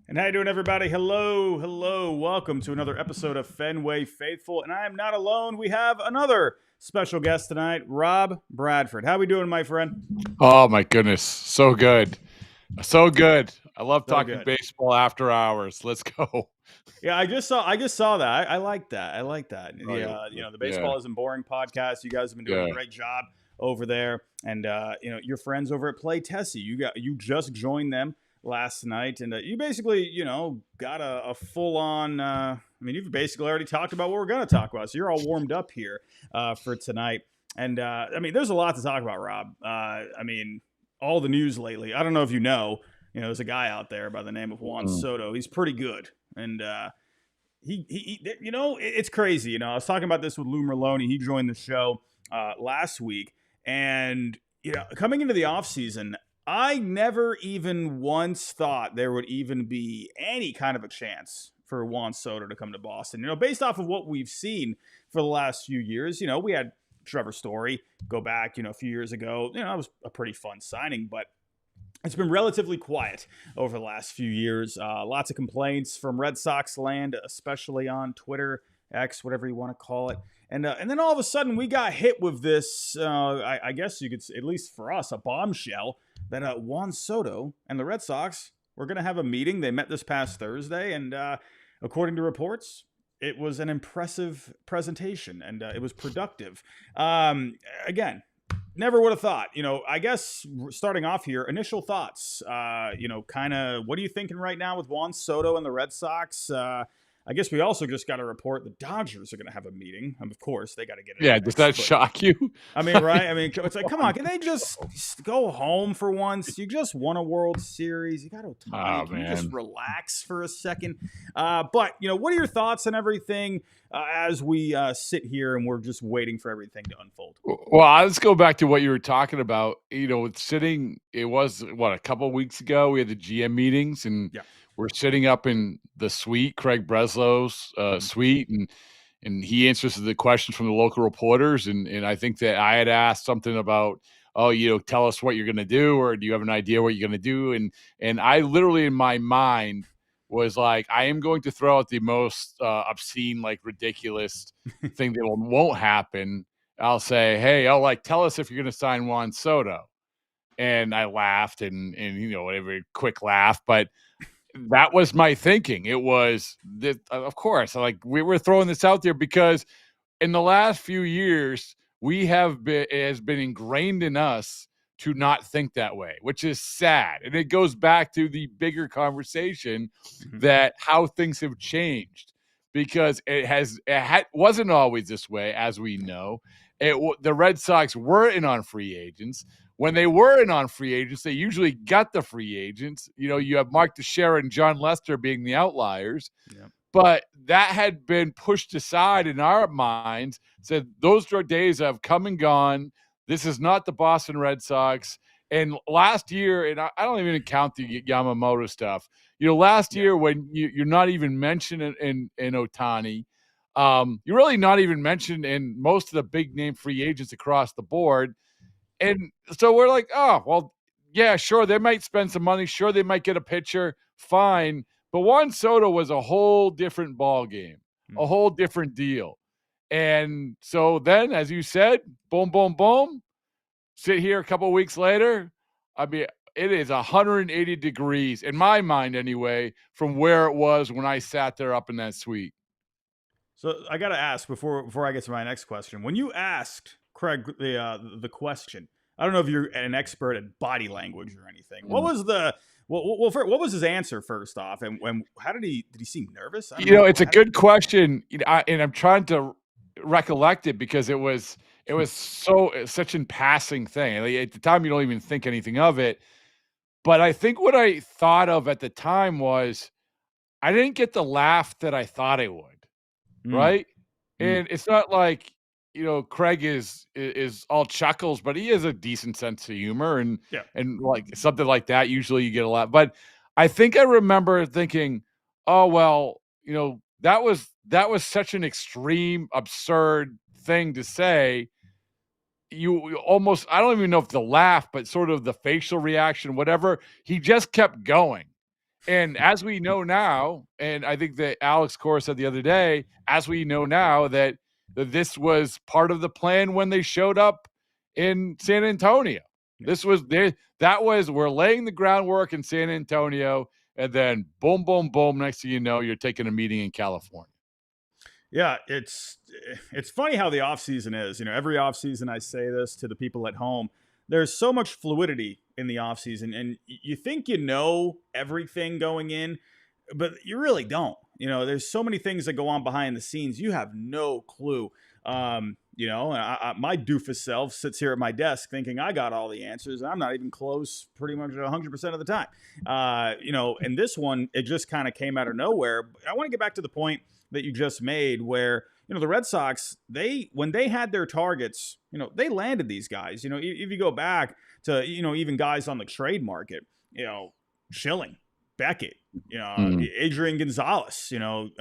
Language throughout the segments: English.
And how you doing, everybody? Hello. Welcome to another episode of Fenway Faithful. And I am not alone. We have another special guest tonight, Rob Bradford. How we doing, my friend? Oh my goodness, so good, so good. I love So talking good. baseball after hours. Let's go. Yeah, I just saw that. I like that. I like that. Oh, The yeah, Baseball Isn't Boring podcast. You guys have been doing a yeah. great job over there, and your friends over at Play Tessie. You just joined them last night, and you basically got a full on. You've basically already talked about what we're going to talk about, so you're all warmed up here for tonight. And there's a lot to talk about, Rob. All the news lately. I don't know if you know. There's a guy out there by the name of Juan Soto. He's pretty good. And it's crazy. I was talking about this with Lou Merlone. He joined the show last week. And, coming into the offseason, I never even once thought there would even be any kind of a chance for Juan Soto to come to Boston. Based off of what we've seen for the last few years, we had Trevor Story go back, a few years ago. That was a pretty fun signing, but it's been relatively quiet over the last few years. Lots of complaints from Red Sox land, especially on Twitter, X, whatever you want to call it. And then all of a sudden we got hit with this, I guess you could, at least for us, a bombshell that Juan Soto and the Red Sox were going to have a meeting. They met this past Thursday, and according to reports, it was an impressive presentation, and it was productive. Again, never would have thought. I guess starting off here, initial thoughts. Kind of what are you thinking right now with Juan Soto and the Red Sox? I guess we also just got a report the Dodgers are going to have a meeting. Of course, they got to get it. Yeah, does that shock you? Right? It's like, come on, can they just go home for once? You just won a World Series. You got to can you just relax for a second? But what are your thoughts on everything as we sit here and we're just waiting for everything to unfold? Well, let's go back to what you were talking about. It was a couple of weeks ago. We had the GM meetings, and we're sitting up in the suite, Craig Breslow's suite, and he answers the questions from the local reporters. And I think that I had asked something about, tell us what you're going to do, or do you have an idea what you're going to do? And I literally in my mind was like, I am going to throw out the most obscene, like ridiculous thing that won't happen. I'll say, hey, tell us if you're going to sign Juan Soto. And I laughed and whatever, quick laugh, but that was my thinking. It was that, of course, we were throwing this out there because in the last few years, it has been ingrained in us to not think that way, which is sad. And it goes back to the bigger conversation that how things have changed, because it wasn't always this way, as we know. The Red Sox were in on free agents. When they were in on free agents, they usually got the free agents. You have Mark Teixeira and John Lester being the outliers. Yeah. But that had been pushed aside in our minds, said those days have come and gone. This is not the Boston Red Sox. And last year, and I don't even count the Yamamoto stuff. Last year when you're not even mentioned in Ohtani, you're really not even mentioned in most of the big name free agents across the board. And so we're like, oh, well, yeah, sure, they might spend some money. Sure, they might get a pitcher. Fine. But Juan Soto was a whole different ball game, a whole different deal. And so then, as you said, boom, boom, boom, sit here a couple of weeks later. It is 180 degrees, in my mind anyway, from where it was when I sat there up in that suite. So I got to ask before I get to my next question. When you asked Craig the question, I don't know if you're an expert at body language or anything. What was what was his answer first off, and how did he seem nervous? It's a good question, and I'm trying to recollect it because it was such a passing thing. At the time, you don't even think anything of it. But I think what I thought of at the time was I didn't get the laugh that I thought I would. Right? And it's not like, Craig is all chuckles, but he has a decent sense of humor and like something like that. Usually you get a laugh. But I think I remember thinking, oh, well, that was such an extreme, absurd thing to say. You almost, I don't even know if the laugh, but sort of the facial reaction, whatever, he just kept going. And as we know now, and I think that Alex Cora said the other day, as we know now that this was part of the plan when they showed up in San Antonio. This was we're laying the groundwork in San Antonio, and then boom, boom, boom. Next thing you know, you're taking a meeting in California. Yeah, it's funny how the offseason is. Every offseason I say this to the people at home. There's so much fluidity in the offseason, and you think you know everything going in, but you really don't. There's so many things that go on behind the scenes. You have no clue. My doofus self sits here at my desk thinking I got all the answers. I'm not even close pretty much 100% of the time. And this one, it just kind of came out of nowhere. I want to get back to the point that you just made where, the Red Sox, when they had their targets, they landed these guys. If you go back to, even guys on the trade market, Schilling, Beckett, Adrian Gonzalez, and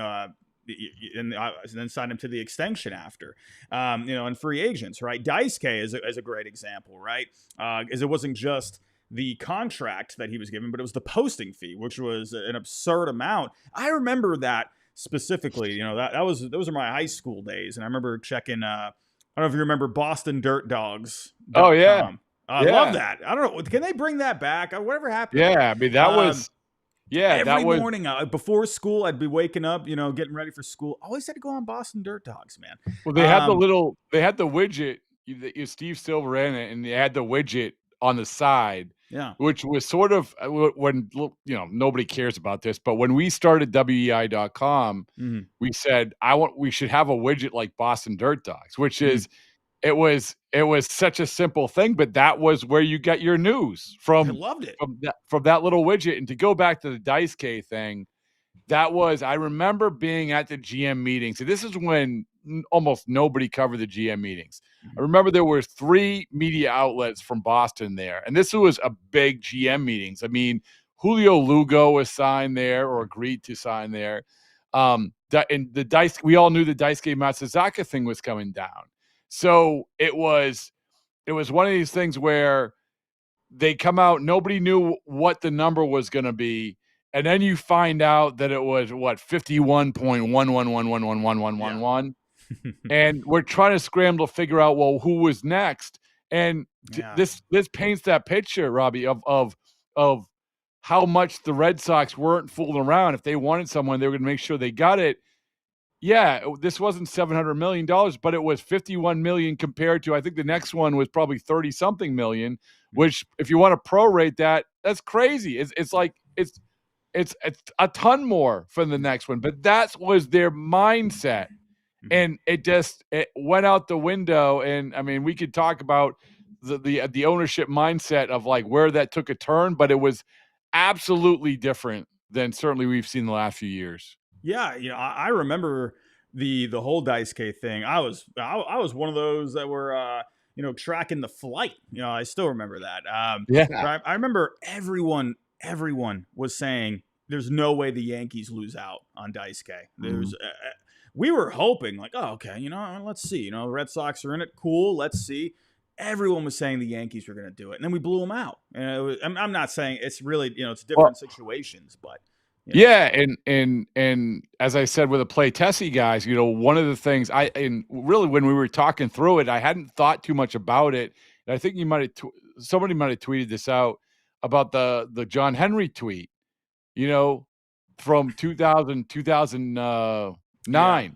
then signed him to the extension after, and free agents, right? Daisuke is a great example, right? As it wasn't just the contract that he was given, but it was the posting fee, which was an absurd amount. I remember that specifically. Those are my high school days, and I remember checking. I don't know if you remember BostonDirtDogs.com. Oh yeah, I love that. I don't know. Can they bring that back? Whatever happened? Yeah, I mean that was. Yeah, every morning before school, I'd be waking up, getting ready for school. Always had to go on Boston Dirt Dogs, man. Well, they had the widget. Steve Silver in it, and they had the widget on the side. Yeah, which was sort of when nobody cares about this, but when we started WEI.com, we said we should have a widget like Boston Dirt Dogs, which is it was such a simple thing, but that was where you got your news from. I loved it from that little widget. And to go back to the Daisuke thing, I remember being at the GM meetings. So this is when almost nobody covered the GM meetings. I remember there were 3 media outlets from Boston there, and this was a big GM meetings. I mean, Julio Lugo was signed there or agreed to sign there. And we all knew the Daisuke Matsuzaka thing was coming down. So it was one of these things where they come out, nobody knew what the number was going to be. And then you find out that it was 51.111111111. And we're trying to scramble to figure out, who was next. And this paints that picture, Robbie, of how much the Red Sox weren't fooling around. If they wanted someone, they were going to make sure they got it. Yeah, this wasn't $700 million, but it was $51 million compared to, I think the next one was probably 30 something million, which if you want to prorate that, that's crazy. It's like, it's a ton more from the next one, but that was their mindset. And it went out the window. And I mean, we could talk about the ownership mindset of like where that took a turn, but it was absolutely different than certainly we've seen the last few years. Yeah, I remember the whole Daisuke thing. I was one of those that were tracking the flight. I still remember that. I remember everyone was saying there's no way the Yankees lose out on Daisuke. We were hoping like, oh, okay, let's see. The Red Sox are in it. Cool, let's see. Everyone was saying the Yankees were going to do it, and then we blew them out. I'm not saying it's really it's different situations, but. Yeah, and as I said with the Play Tessie guys, one of the things really when we were talking through it, I hadn't thought too much about it. And I think somebody might have tweeted this out about the John Henry tweet, from 2009. I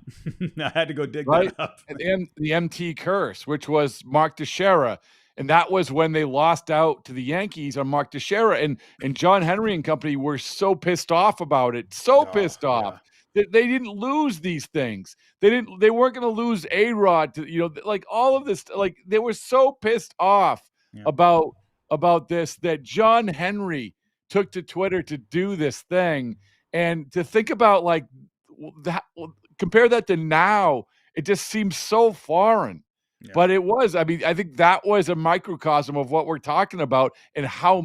had to go dig that up. And the MT curse, which was Mark Teixeira. And that was when they lost out to the Yankees on Mark Teixeira. And John Henry and company were so pissed off about it. Pissed off. They didn't lose these things. They weren't going to lose A-Rod to, like all of this. Like they were so pissed off about this that John Henry took to Twitter to do this thing. And to think about like that, compare that to now, it just seems so foreign. Yeah. But it was, I mean, I think that was a microcosm of what we're talking about and how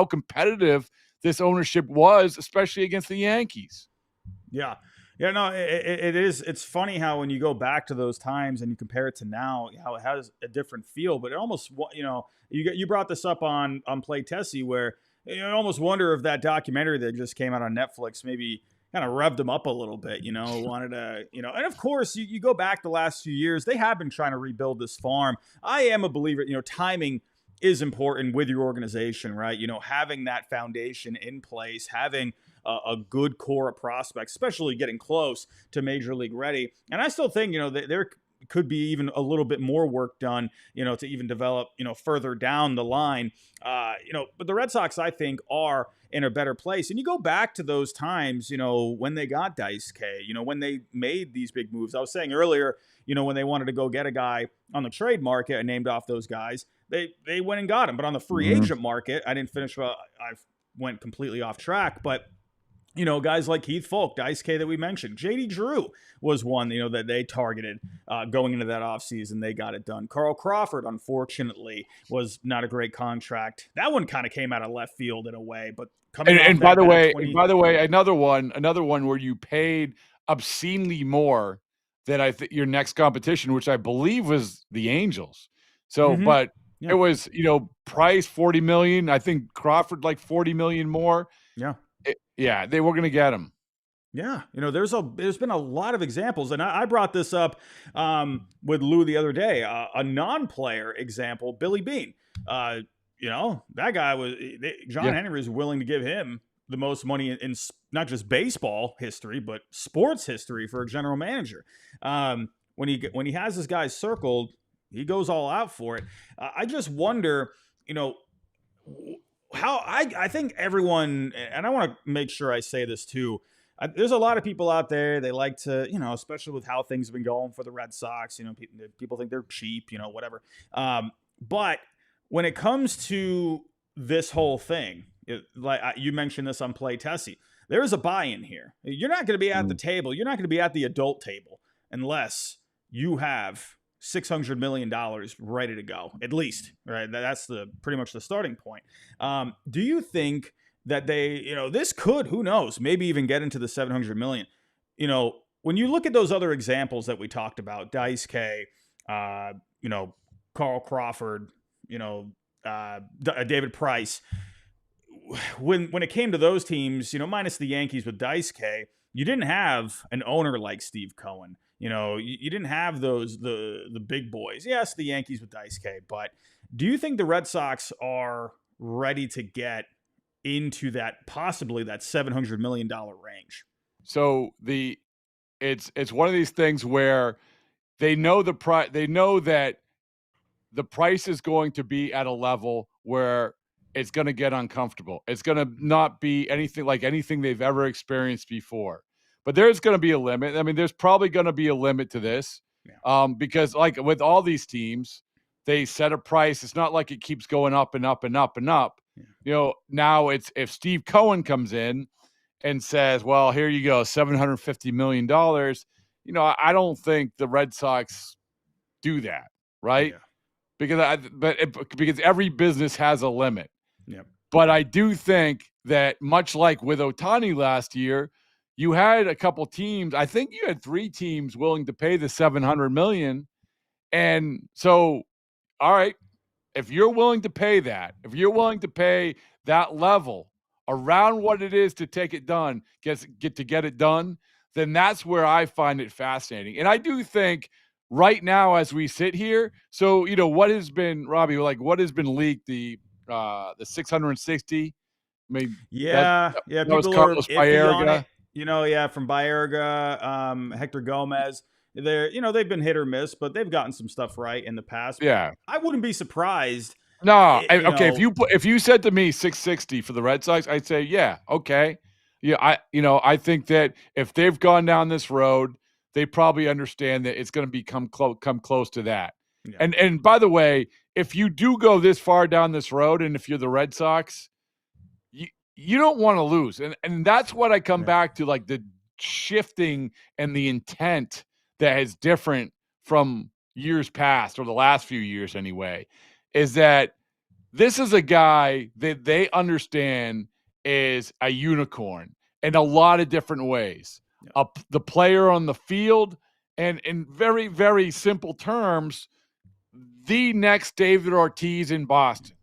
competitive this ownership was, especially against the Yankees. Yeah. Yeah, no, it is. It's funny how when you go back to those times and you compare it to now, how it has a different feel, but it almost, you brought this up on Play Tessie where, You almost wonder if that documentary that just came out on Netflix maybe kind of revved him up a little bit, wanted to, and of course you go back the last few years, they have been trying to rebuild this farm. I am a believer, timing is important with your organization, right? Having that foundation in place, having a good core of prospects, especially getting close to major league ready. And I still think, there could be even a little bit more work done, to even develop, further down the line. But the Red Sox, I think, are in a better place. And you go back to those times, when they got Dice K, when they made these big moves. I was saying earlier, when they wanted to go get a guy on the trade market, I named off those guys. They went and got him. But on the free agent market, I didn't finish. I went completely off track. But guys like Keith Folk, Dice K that we mentioned. J.D. Drew was one, that they targeted going into that offseason. They got it done. Carl Crawford, unfortunately, was not a great contract. That one kind of came out of left field in a way. But by the way, another one where you paid obscenely more than your next competition, which I believe was the Angels. So, but it was, Price $40 million. I think Crawford like $40 million more. Yeah. They were going to get him. Yeah. There's been a lot of examples. And I brought this up with Lou the other day, a non-player example, Billy Beane. That guy John Henry was willing to give him the most money in not just baseball history, but sports history for a general manager. When he has his guys circled, he goes all out for it. I just wonder, how I think everyone, and I want to make sure I say this too, there's a lot of people out there, they like to, especially with how things have been going for the Red Sox, people think they're cheap, whatever. But when it comes to this whole thing, like you mentioned this on Play Tessie, there is a buy-in here. You're not going to be at the table. You're not going to be at the adult table unless you have $600 million ready to go, at least, right? That's pretty much the starting point. Do you think that they, this could, who knows, maybe even get into the 700 million? When you look at those other examples that we talked about, Dice K, Carl Crawford, David Price, when it came to those teams, minus the Yankees with Dice K, you didn't have an owner like Steve Cohen. You didn't have the big boys. Yes, the Yankees with Dice K, but do you think the Red Sox are ready to get into that, possibly that $700 million range? So it's one of these things where they know they know that the price is going to be at a level where it's going to get uncomfortable. It's going to not be anything like anything they've ever experienced before. But there's going to be a limit. I mean, there's probably going to be a limit to this, because like with all these teams, they set a price. It's not like it keeps going up and up and up and up. Yeah. Now it's if Steve Cohen comes in and says, "Well, here you go, $750 million." I don't think the Red Sox do that, right? Yeah. Because every business has a limit. Yeah. But I do think that much like with Ohtani last year, you had a couple teams. I think you had 3 teams willing to pay the $700 million. And so, all right, if you're willing to pay that, if you're willing to pay that level around what it is to take it done, get it done, then that's where I find it fascinating. And I do think right now as we sit here, so what has been, Robbie, like what has been leaked, the 660, maybe. That was Carlos Baerga. From Baerga, Hector Gomez. They've been hit or miss, but they've gotten some stuff right in the past. Yeah, I wouldn't be surprised. No, okay. If you said to me 660 for the Red Sox, I'd say yeah, okay. Yeah, I think that if they've gone down this road, they probably understand that it's going to come close to that. Yeah. And by the way, if you do go this far down this road, and if you're the Red Sox, you don't want to lose. And that's what I come back to, like the shifting and the intent that is different from years past, or the last few years anyway, is that this is a guy that they understand is a unicorn in a lot of different ways. Yeah. The player on the field, and in very, very simple terms, the next David Ortiz in Boston,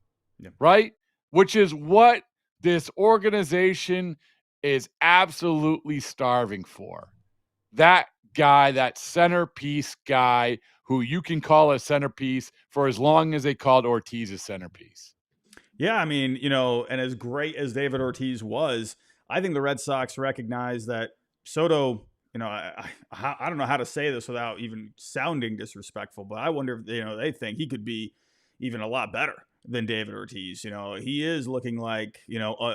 right? Which is what this organization is absolutely starving for. That guy, that centerpiece guy who you can call a centerpiece for as long as they called Ortiz a centerpiece. Yeah, I mean, and as great as David Ortiz was, I think the Red Sox recognize that Soto, I don't know how to say this without even sounding disrespectful, but I wonder if, they think he could be even a lot better than David Ortiz. He is looking like,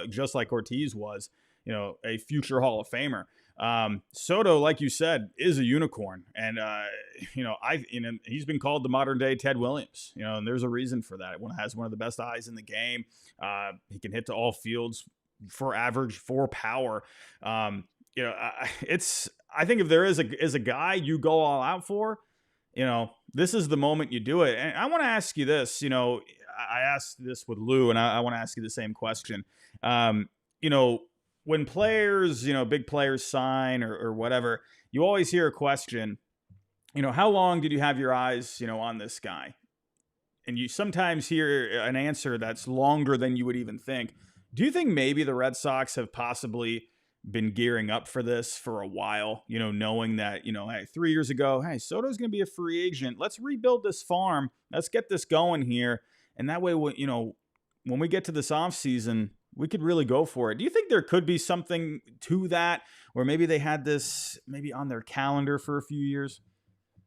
just like Ortiz was, a future Hall of Famer. Soto, like you said, is a unicorn, and he's been called the modern day Ted Williams. And there's a reason for that. One has one of the best eyes in the game. He can hit to all fields for average, for power. I think if there is a guy you go all out for, this is the moment you do it. And I want to ask you this. I asked this with Lou, and I want to ask you the same question. When players, big players sign or whatever, you always hear a question, how long did you have your eyes, on this guy? And you sometimes hear an answer that's longer than you would even think. Do you think maybe the Red Sox have possibly been gearing up for this for a while, knowing that, hey, 3 years ago, hey, Soto's going to be a free agent. Let's rebuild this farm. Let's get this going here. And that way, when we get to this offseason, we could really go for it. Do you think there could be something to that, where maybe they had this maybe on their calendar for a few years?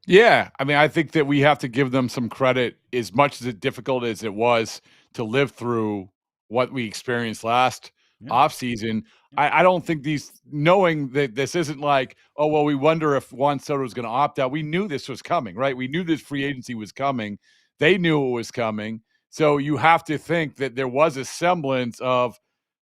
Yeah. I mean, I think that we have to give them some credit, as much as difficult as it was to live through what we experienced last offseason. I don't think knowing that this isn't like, oh, well, we wonder if Juan Soto was going to opt out. We knew this was coming, right? We knew this free agency was coming. They knew it was coming. So you have to think that there was a semblance of,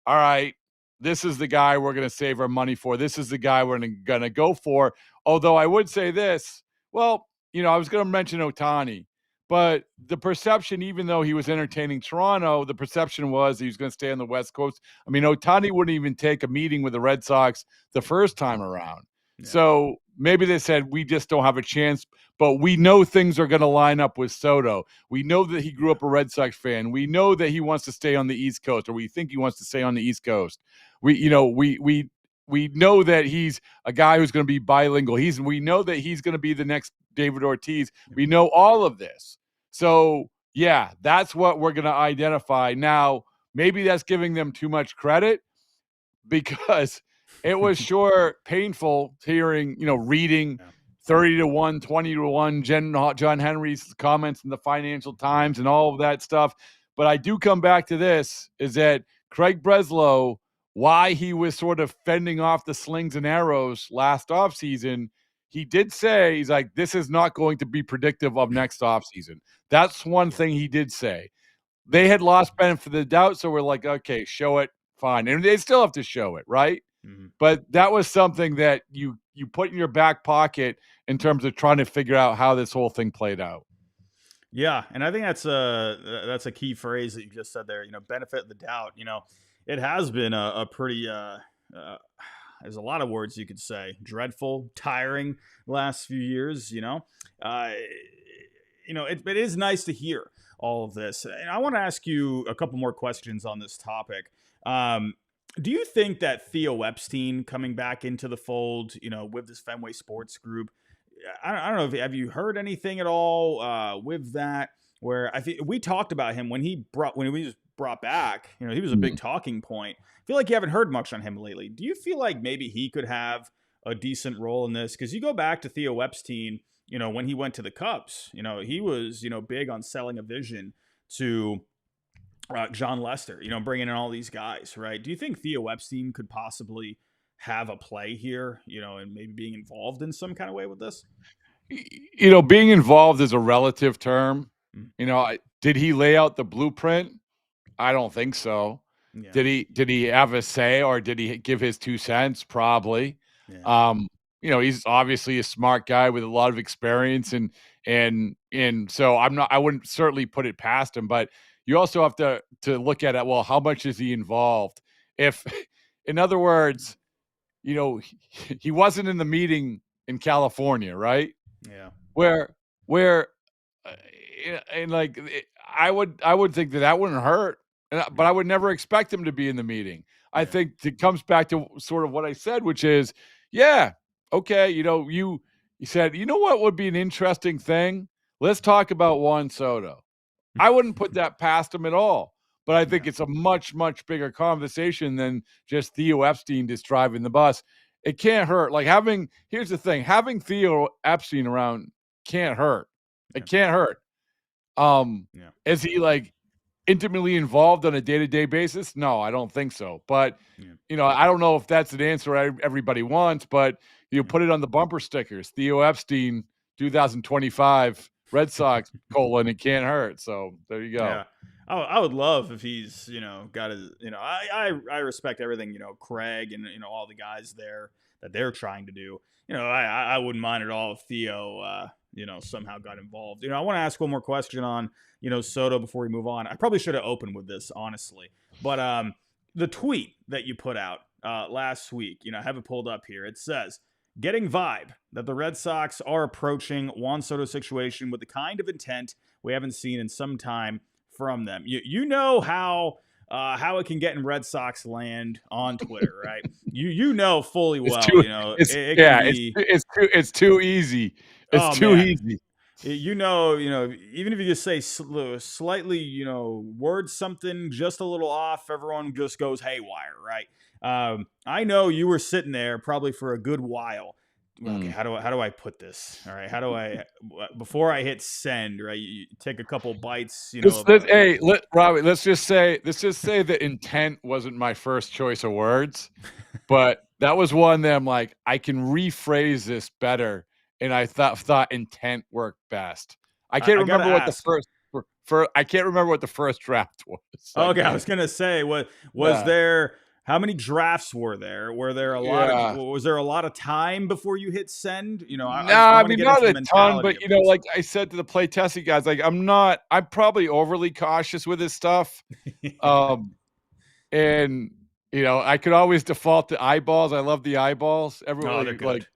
all right, this is the guy we're going to save our money for. This is the guy we're going to go for. Although I would say this, well, I was going to mention Ohtani, but the perception, even though he was entertaining Toronto, the perception was he was going to stay on the West Coast. I mean, Ohtani wouldn't even take a meeting with the Red Sox the first time around. Yeah. So maybe they said, we just don't have a chance, but we know things are going to line up with Soto. We know that he grew up a Red Sox fan. We know that he wants to stay on the East Coast, or we think he wants to stay on the East Coast. We know that he's a guy who's going to be bilingual. We know that he's going to be the next David Ortiz. We know all of this. So, yeah, that's what we're going to identify. Now, maybe that's giving them too much credit, because it was sure painful hearing, reading 30-1, 20-1, John Henry's comments in the Financial Times and all of that stuff. But I do come back to this, is that Craig Breslow, why he was sort of fending off the slings and arrows last offseason, he did say, he's like, this is not going to be predictive of next offseason. That's one thing he did say. They had lost benefit of the doubt, so we're like, okay, show it, fine. And they still have to show it, right? Mm-hmm. But that was something that you put in your back pocket in terms of trying to figure out how this whole thing played out. Yeah, and I think that's a key phrase that you just said there, benefit of the doubt. It has been a pretty there's a lot of words you could say. Dreadful, tiring last few years, it is nice to hear all of this. And I want to ask you a couple more questions on this topic. Do you think that Theo Epstein coming back into the fold, with this Fenway Sports Group, I don't know, have you heard anything at all with that? Where I think we talked about him when he was brought back, he was a big talking point. I feel like you haven't heard much on him lately. Do you feel like maybe he could have a decent role in this? Because you go back to Theo Epstein, when he went to the Cubs, he was, big on selling a vision to John Lester, bringing in all these guys, right? Do you think Theo Epstein could possibly have a play here, and maybe being involved in some kind of way with this? Being involved is a relative term. Did he lay out the blueprint? I don't think so. Yeah. Did he have a say, or did he give his 2 cents? Probably. Yeah. He's obviously a smart guy with a lot of experience, and so I wouldn't certainly put it past him, but you also have to look at it. Well, how much is he involved? If, in other words, he wasn't in the meeting in California, right? Yeah. Where, and like, I would think that wouldn't hurt. but I would never expect him to be in the meeting. I think it comes back to sort of what I said, which is, yeah, okay, you said, you know what would be an interesting thing? Let's talk about Juan Soto. I wouldn't put that past him at all. But I think it's a much, much bigger conversation than just Theo Epstein just driving the bus. It can't hurt. Like here's the thing, having Theo Epstein around can't hurt. It can't hurt. Is he like intimately involved on a day-to-day basis? No, I don't think so. But I don't know if that's an answer everybody wants, but you put it on the bumper stickers. Theo Epstein 2025 Red Sox : it can't hurt. So there you go. Yeah. I would love if he's, got his, I respect everything, Craig and, all the guys there that they're trying to do. I wouldn't mind at all if Theo, somehow got involved. I want to ask one more question on, Soto before we move on. I probably should have opened with this, honestly. But the tweet that you put out last week, I have it pulled up here. It says, getting vibe that the Red Sox are approaching Juan Soto situation with the kind of intent we haven't seen in some time from them. You know how it can get in Red Sox land on Twitter, right? You know fully well. It's too easy. It's too easy. Even if you just say slightly, word something just a little off, everyone just goes haywire, right? I know you were sitting there probably for a good while. Okay, how do I put this? All right, how do I before I hit send? Right, you take a couple bites. Robbie, let's just say that intent wasn't my first choice of words, but that was one that I'm like, I can rephrase this better, and I thought intent worked best. I can't remember what I can't remember what the first draft was. Okay, I was gonna say, was there? How many drafts were there? Were there a lot? Was there a lot of time before you hit send? I mean, not a ton, but like I said to the play testing guys, like I'm probably overly cautious with this stuff. And I could always default to eyeballs. I love the eyeballs. Everyone they're good. Like,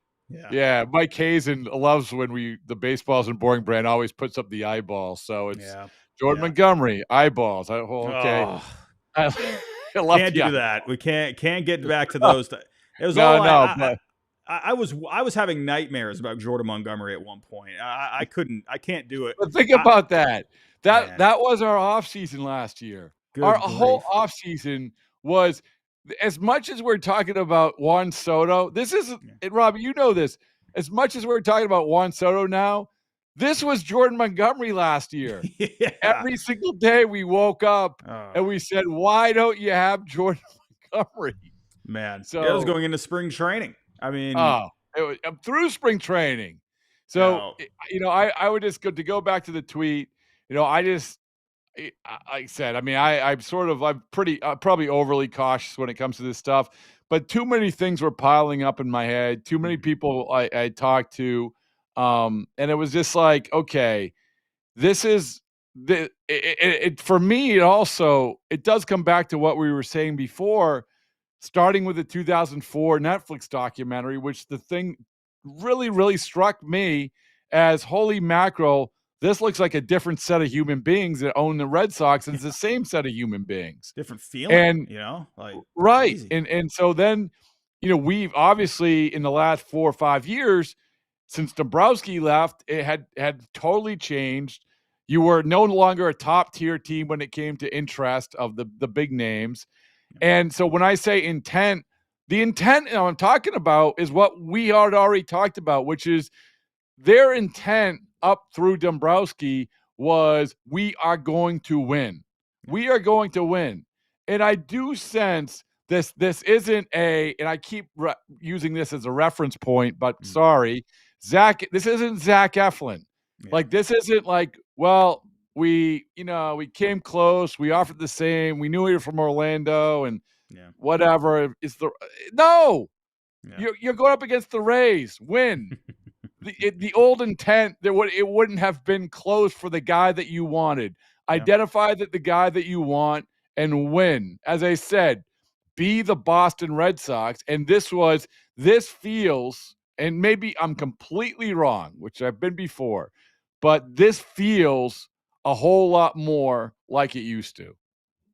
yeah. Mike Hazen loves when the Baseballs and Boring brand always puts up the eyeballs. So it's Jordan Montgomery eyeballs. Okay. I can't do that. We can't get back to those. It was I was having nightmares about Jordan Montgomery at one point. I can't do it. But think about that. That was our offseason last year. Our whole offseason was, as much as we're talking about Juan Soto, this is, Rob, you know this, as much as we're talking about Juan Soto now, this was Jordan Montgomery last year. Every single day we woke up and we said, why don't you have Jordan Montgomery? Man, so it was going into spring training. I mean, it was through spring training. So, I would just go back to the tweet. Like I said, I mean, I'm probably overly cautious when it comes to this stuff, but too many things were piling up in my head. Too many people I talked to. And it was just like, okay, this is for me. It does come back to what we were saying before, starting with the 2004 Netflix documentary, which the thing really, really struck me as, holy mackerel, this looks like a different set of human beings that own the Red Sox, and it's the same set of human beings. Different feeling, like right. Easy. And so then, we've obviously in the last 4 or 5 years, since Dombrowski left, it had totally changed. You were no longer a top tier team when it came to interest of the big names. And so when I say intent, the intent I'm talking about is what we had already talked about, which is their intent up through Dombrowski was, we are going to win. We are going to win. And I do sense this isn't and I keep using this as a reference point, but sorry, this isn't Zach Eflin. Yeah. Like, this isn't like, well, we came close. We offered the same. We knew we were from Orlando and whatever. No. Yeah. You're going up against the Rays. Win. The old intent, it wouldn't have been close for the guy that you wanted. Yeah. Identify the guy that you want and win. As I said, be the Boston Red Sox. And this feels, and maybe I'm completely wrong, which I've been before, but this feels a whole lot more like it used to.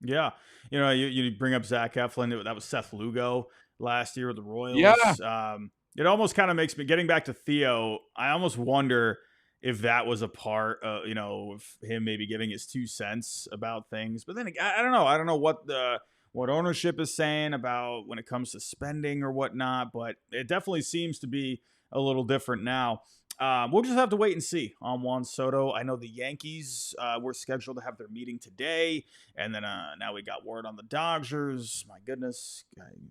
Yeah. You bring up Zach Eflin. That was Seth Lugo last year with the Yeah. Royals. It almost kind of makes me, getting back to Theo, I almost wonder if that was a part of him maybe giving his 2 cents about things. But then I don't know. I don't know what ownership is saying about when it comes to spending or whatnot, but it definitely seems to be a little different now. We'll just have to wait and see on Juan Soto. I know the Yankees were scheduled to have their meeting today, and then now we got word on the Dodgers. My goodness,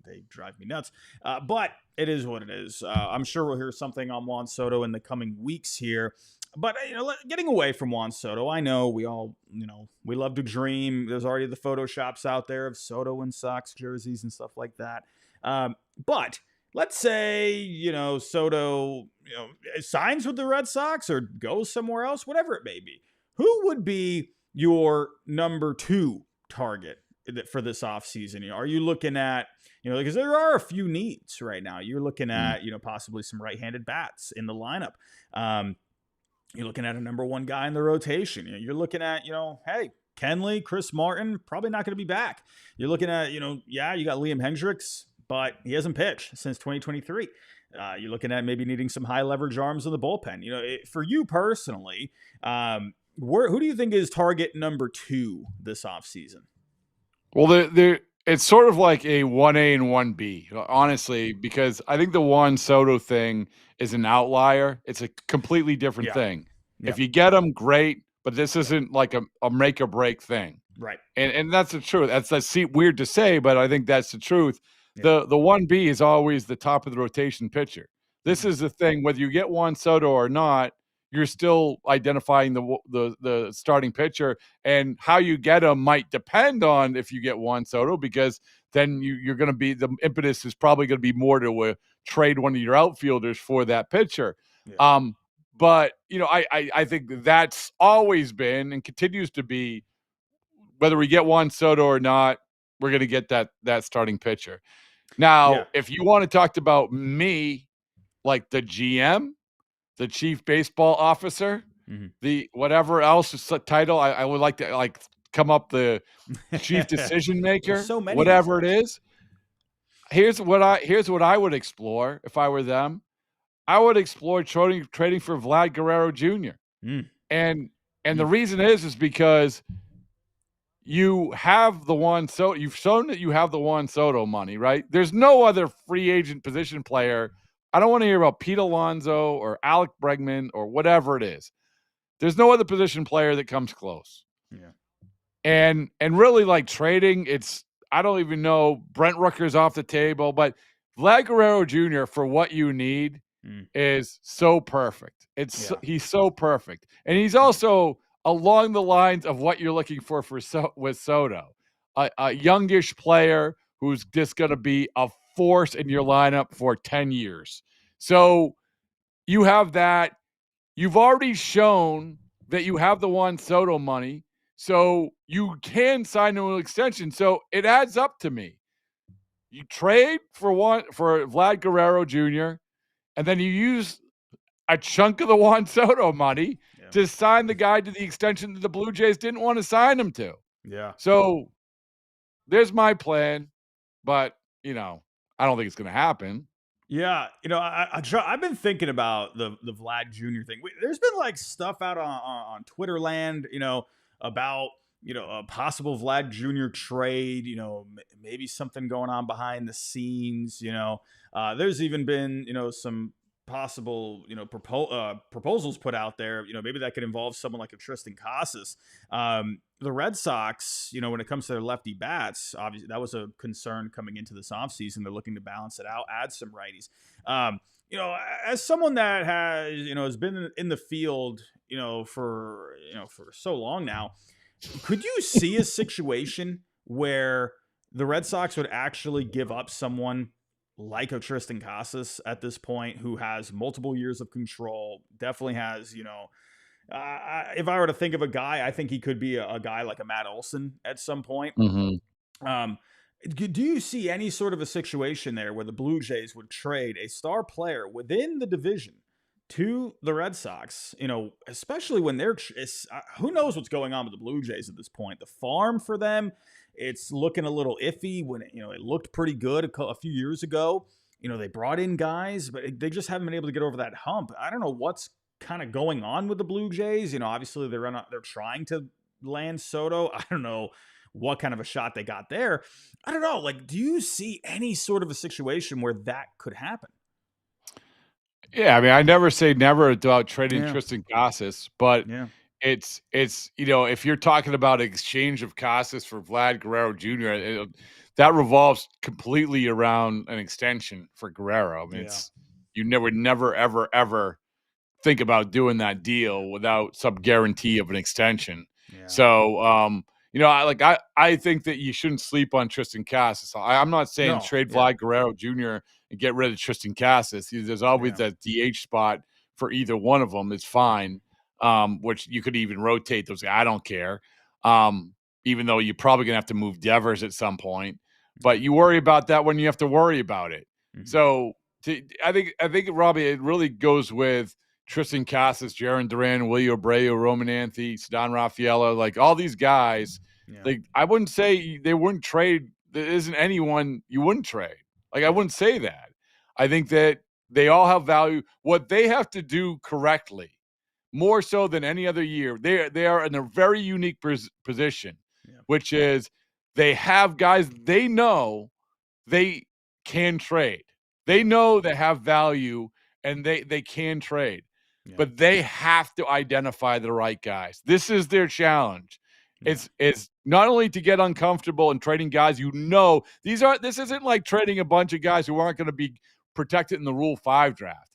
they drive me nuts. But it is what it is. I'm sure we'll hear something on Juan Soto in the coming weeks here. But getting away from Juan Soto, I know we all, we love to dream. There's already the photoshops out there of Soto and Sox jerseys and stuff like that. But let's say, Soto, signs with the Red Sox or goes somewhere else, whatever it may be. Who would be your number 2 target for this offseason? Are you looking at, because there are a few needs right now. You're looking at, possibly some right-handed bats in the lineup. You're looking at a number 1 guy in the rotation. You're looking at, hey, Kenley, Chris Martin, probably not going to be back. You're looking at, you got Liam Hendricks, but he hasn't pitched since 2023. You're looking at maybe needing some high leverage arms in the bullpen. For you personally, who do you think is target number 2 this offseason? Well, it's sort of like a 1A and 1B, honestly, because I think the Juan Soto thing is an outlier. It's a completely different thing. Yeah. If you get them, great, but this isn't like a make or break thing. Right. And that's the truth. That's weird to say, but I think that's the truth. Yeah. The 1B is always the top of the rotation pitcher. This is the thing, whether you get Juan Soto or not, you're still identifying the starting pitcher, and how you get him might depend on if you get Juan Soto, because then you're going to be, the impetus is probably going to be more to trade one of your outfielders for that pitcher. Yeah. But I think that's always been and continues to be, whether we get Juan Soto or not, we're going to get that starting pitcher. Now, if you want to talk about me, like the GM, the chief baseball officer, the whatever else title, I would like to come up, the chief decision maker, so many whatever it is. Here's what I would explore if I were them. I would explore trading for Vlad Guerrero Jr. And the reason is because you have the Juan Soto. You've shown that you have the Juan Soto money, right? There's no other free agent position player. I don't want to hear about Pete Alonso or Alec Bregman or whatever it is. There's no other position player that comes close. Yeah. And really, like, trading, I don't even know, Brent Rooker's off the table, but Vlad Guerrero Jr. for what you need is so perfect. He's so perfect. And he's also along the lines of what you're looking for with Soto. A youngish player who's just going to be a force in your lineup for 10 years. So you have that. You've already shown that you have the Juan Soto money, so you can sign an extension. So it adds up to me. You trade for Vlad Guerrero Jr., and then you use a chunk of the Juan Soto money to sign the guy to the extension that the Blue Jays didn't want to sign him to. Yeah. So there's my plan, but I don't think it's going to happen. Yeah, I've been thinking about the Vlad Jr. thing. There's been like stuff out on Twitter land, about a possible Vlad Jr. trade. Maybe something going on behind the scenes. There's even been some possible proposals put out there. Maybe that could involve someone like a Tristan Casas. The Red Sox, when it comes to their lefty bats, obviously that was a concern coming into this offseason. They're looking to balance it out, add some righties. As someone that has been in the field, for so long now, could you see a situation where the Red Sox would actually give up someone like a Tristan Casas at this point, who has multiple years of control, definitely has, if I were to think of a guy, I think he could be a guy like a Matt Olson at some point. Do you see any sort of a situation there where the Blue Jays would trade a star player within the division to the Red Sox, especially when they're, who knows what's going on with the Blue Jays at this point? The farm for them it's looking a little iffy when it looked pretty good a few years ago. They brought in guys, but they just haven't been able to get over that hump. I don't know what's kind of going on with the Blue Jays. Obviously they're trying to land Soto. I don't know what kind of a shot they got there. I don't know. Like, do you see any sort of a situation where that could happen? Yeah, I mean, I never say never about trading Tristan Casas, but it's if you're talking about exchange of Casas for Vlad Guerrero Jr., that revolves completely around an extension for Guerrero. I mean, you never, ever, ever think about doing that deal without some guarantee of an extension. Yeah. So, I think that you shouldn't sleep on Tristan Casas. I'm not saying trade Vlad Guerrero Jr. and get rid of Tristan Casas. There's always that DH spot for either one of them. It's fine, which you could even rotate those. I don't care, even though you're probably going to have to move Devers at some point. But you worry about that when you have to worry about it. Mm-hmm. So I think, Robbie, it really goes with Tristan Casas, Jarren Duran, Willie Abreu, Roman Anthony, Don Raffaello, like all these guys. Like, I wouldn't say they wouldn't trade. There isn't anyone you wouldn't trade. Like, I wouldn't say that. I think that they all have value. What they have to do correctly, more so than any other year, they are in a very unique position, which is they have guys they know they can trade. They know they have value and they can trade. But they have to identify the right guys. This is their challenge. It's not only to get uncomfortable and trading guys this isn't like trading a bunch of guys who aren't going to be protected in the Rule 5 draft.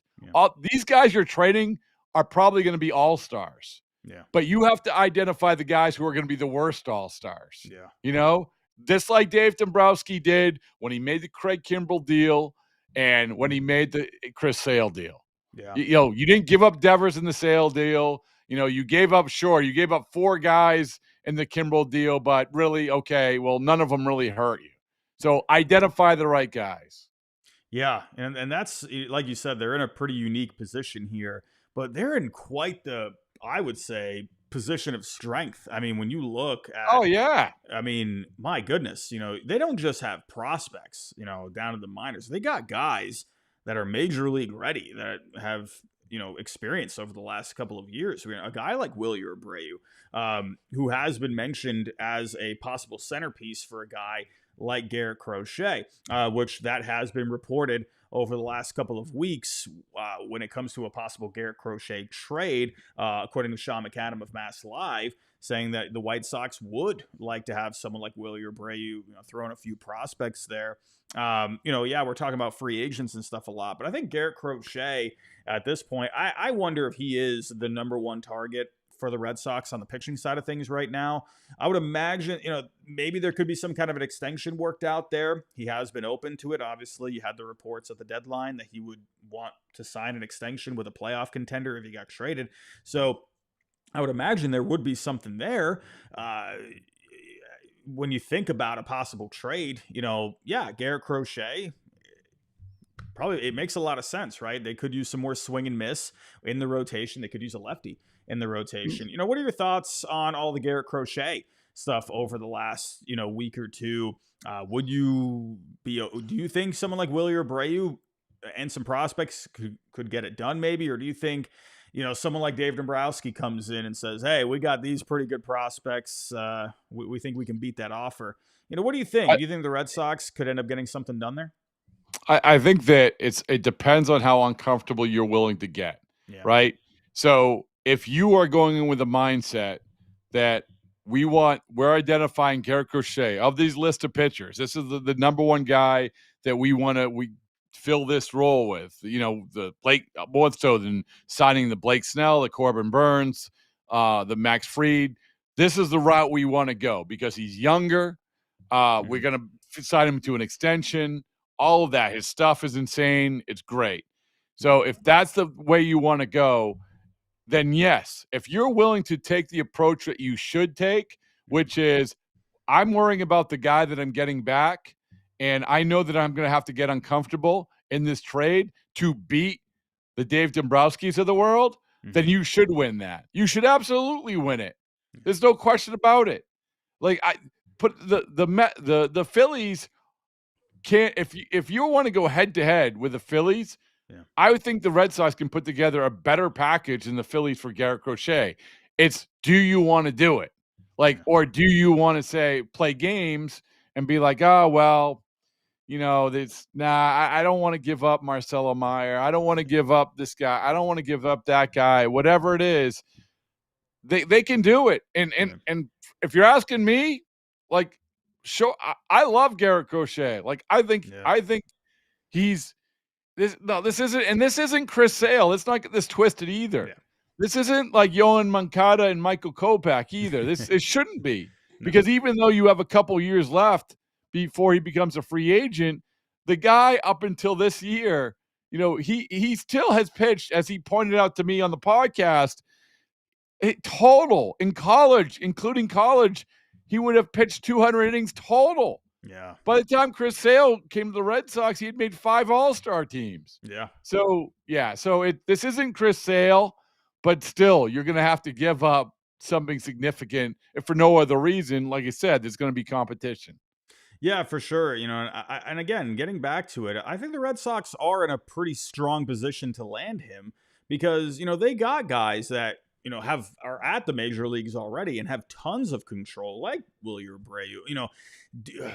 These guys you're trading are probably going to be all-stars. Yeah. But you have to identify the guys who are going to be the worst all-stars. Yeah. Just like Dave Dombrowski did when he made the Craig Kimbrell deal and when he made the Chris Sale deal. Yeah. You didn't give up Devers in the Sale deal. You gave up 4 guys in the Kimbrell deal, but really, okay, well, none of them really hurt you. So identify the right guys. Yeah, and that's, like you said, they're in a pretty unique position here, but they're in quite the, I would say, position of strength. I mean, when you look at, I mean, my goodness, they don't just have prospects, down to the minors. They got guys that are major league ready, that have experience over the last couple of years. A guy like Willie Abreu, who has been mentioned as a possible centerpiece for a guy like Garrett Crochet, which that has been reported over the last couple of weeks when it comes to a possible Garrett Crochet trade, according to Sean McAdam of Mass Live, saying that the White Sox would like to have someone like Willie Abreu, throwing a few prospects there. We're talking about free agents and stuff a lot, but I think Garrett Crochet at this point, I wonder if he is the number one target for the Red Sox on the pitching side of things right now. I would imagine, maybe there could be some kind of an extension worked out there. He has been open to it. Obviously, you had the reports at the deadline that he would want to sign an extension with a playoff contender if he got traded. So I would imagine there would be something there. When you think about a possible trade, Garrett Crochet, probably it makes a lot of sense, right? They could use some more swing and miss in the rotation. They could use a lefty in the rotation. What are your thoughts on all the Garrett Crochet stuff over the last, week or two? Do you think someone like Willie Abreu and some prospects could get it done maybe? Or do you think, someone like Dave Dombrowski comes in and says, hey, we got these pretty good prospects. We think we can beat that offer. What do you think? Do you think the Red Sox could end up getting something done there? I think that it depends on how uncomfortable you're willing to get, right? So if you are going in with a mindset that we're identifying Garrett Crochet of these list of pitchers, this is the number one guy that we fill this role with, the Blake, more so than signing the Blake Snell, the Corbin Burns, the Max Fried. This is the route we want to go because he's younger. We're going to sign him to an extension. All of that. His stuff is insane. It's great. So if that's the way you want to go, then yes, if you're willing to take the approach that you should take, which is I'm worrying about the guy that I'm getting back, and I know that I'm going to have to get uncomfortable in this trade to beat the Dave Dombrowskis of the world, then you should win that. You should absolutely win it. There's no question about it. Like put the Phillies can't, if you want to go head to head with the Phillies, I would think the Red Sox can put together a better package than the Phillies for Garrett Crochet. It's, do you want to do it? Like, or do you want to say play games and be like, oh well, I don't want to give up Marcelo Meyer. I don't want to give up this guy. I don't want to give up that guy. Whatever it is, they can do it. And if you're asking me, like, I love Garrett Crochet. Like, I think he's this isn't Chris Sale. Let's not get this twisted either. This isn't like Yohan Moncada and Michael Kopech either. It shouldn't be, because even though you have a couple years left before he becomes a free agent, the guy up until this year, he still has pitched, as he pointed out to me on the podcast, total in college, including college, he would have pitched 200 innings total. Yeah. By the time Chris Sale came to the Red Sox, he had made 5 All-Star teams. Yeah. So this isn't Chris Sale, but still, you're going to have to give up something significant, if for no other reason. Like I said, there's going to be competition. Yeah, for sure. And again, getting back to it, I think the Red Sox are in a pretty strong position to land him because, they got guys that, are at the major leagues already and have tons of control, like Willie Abreu.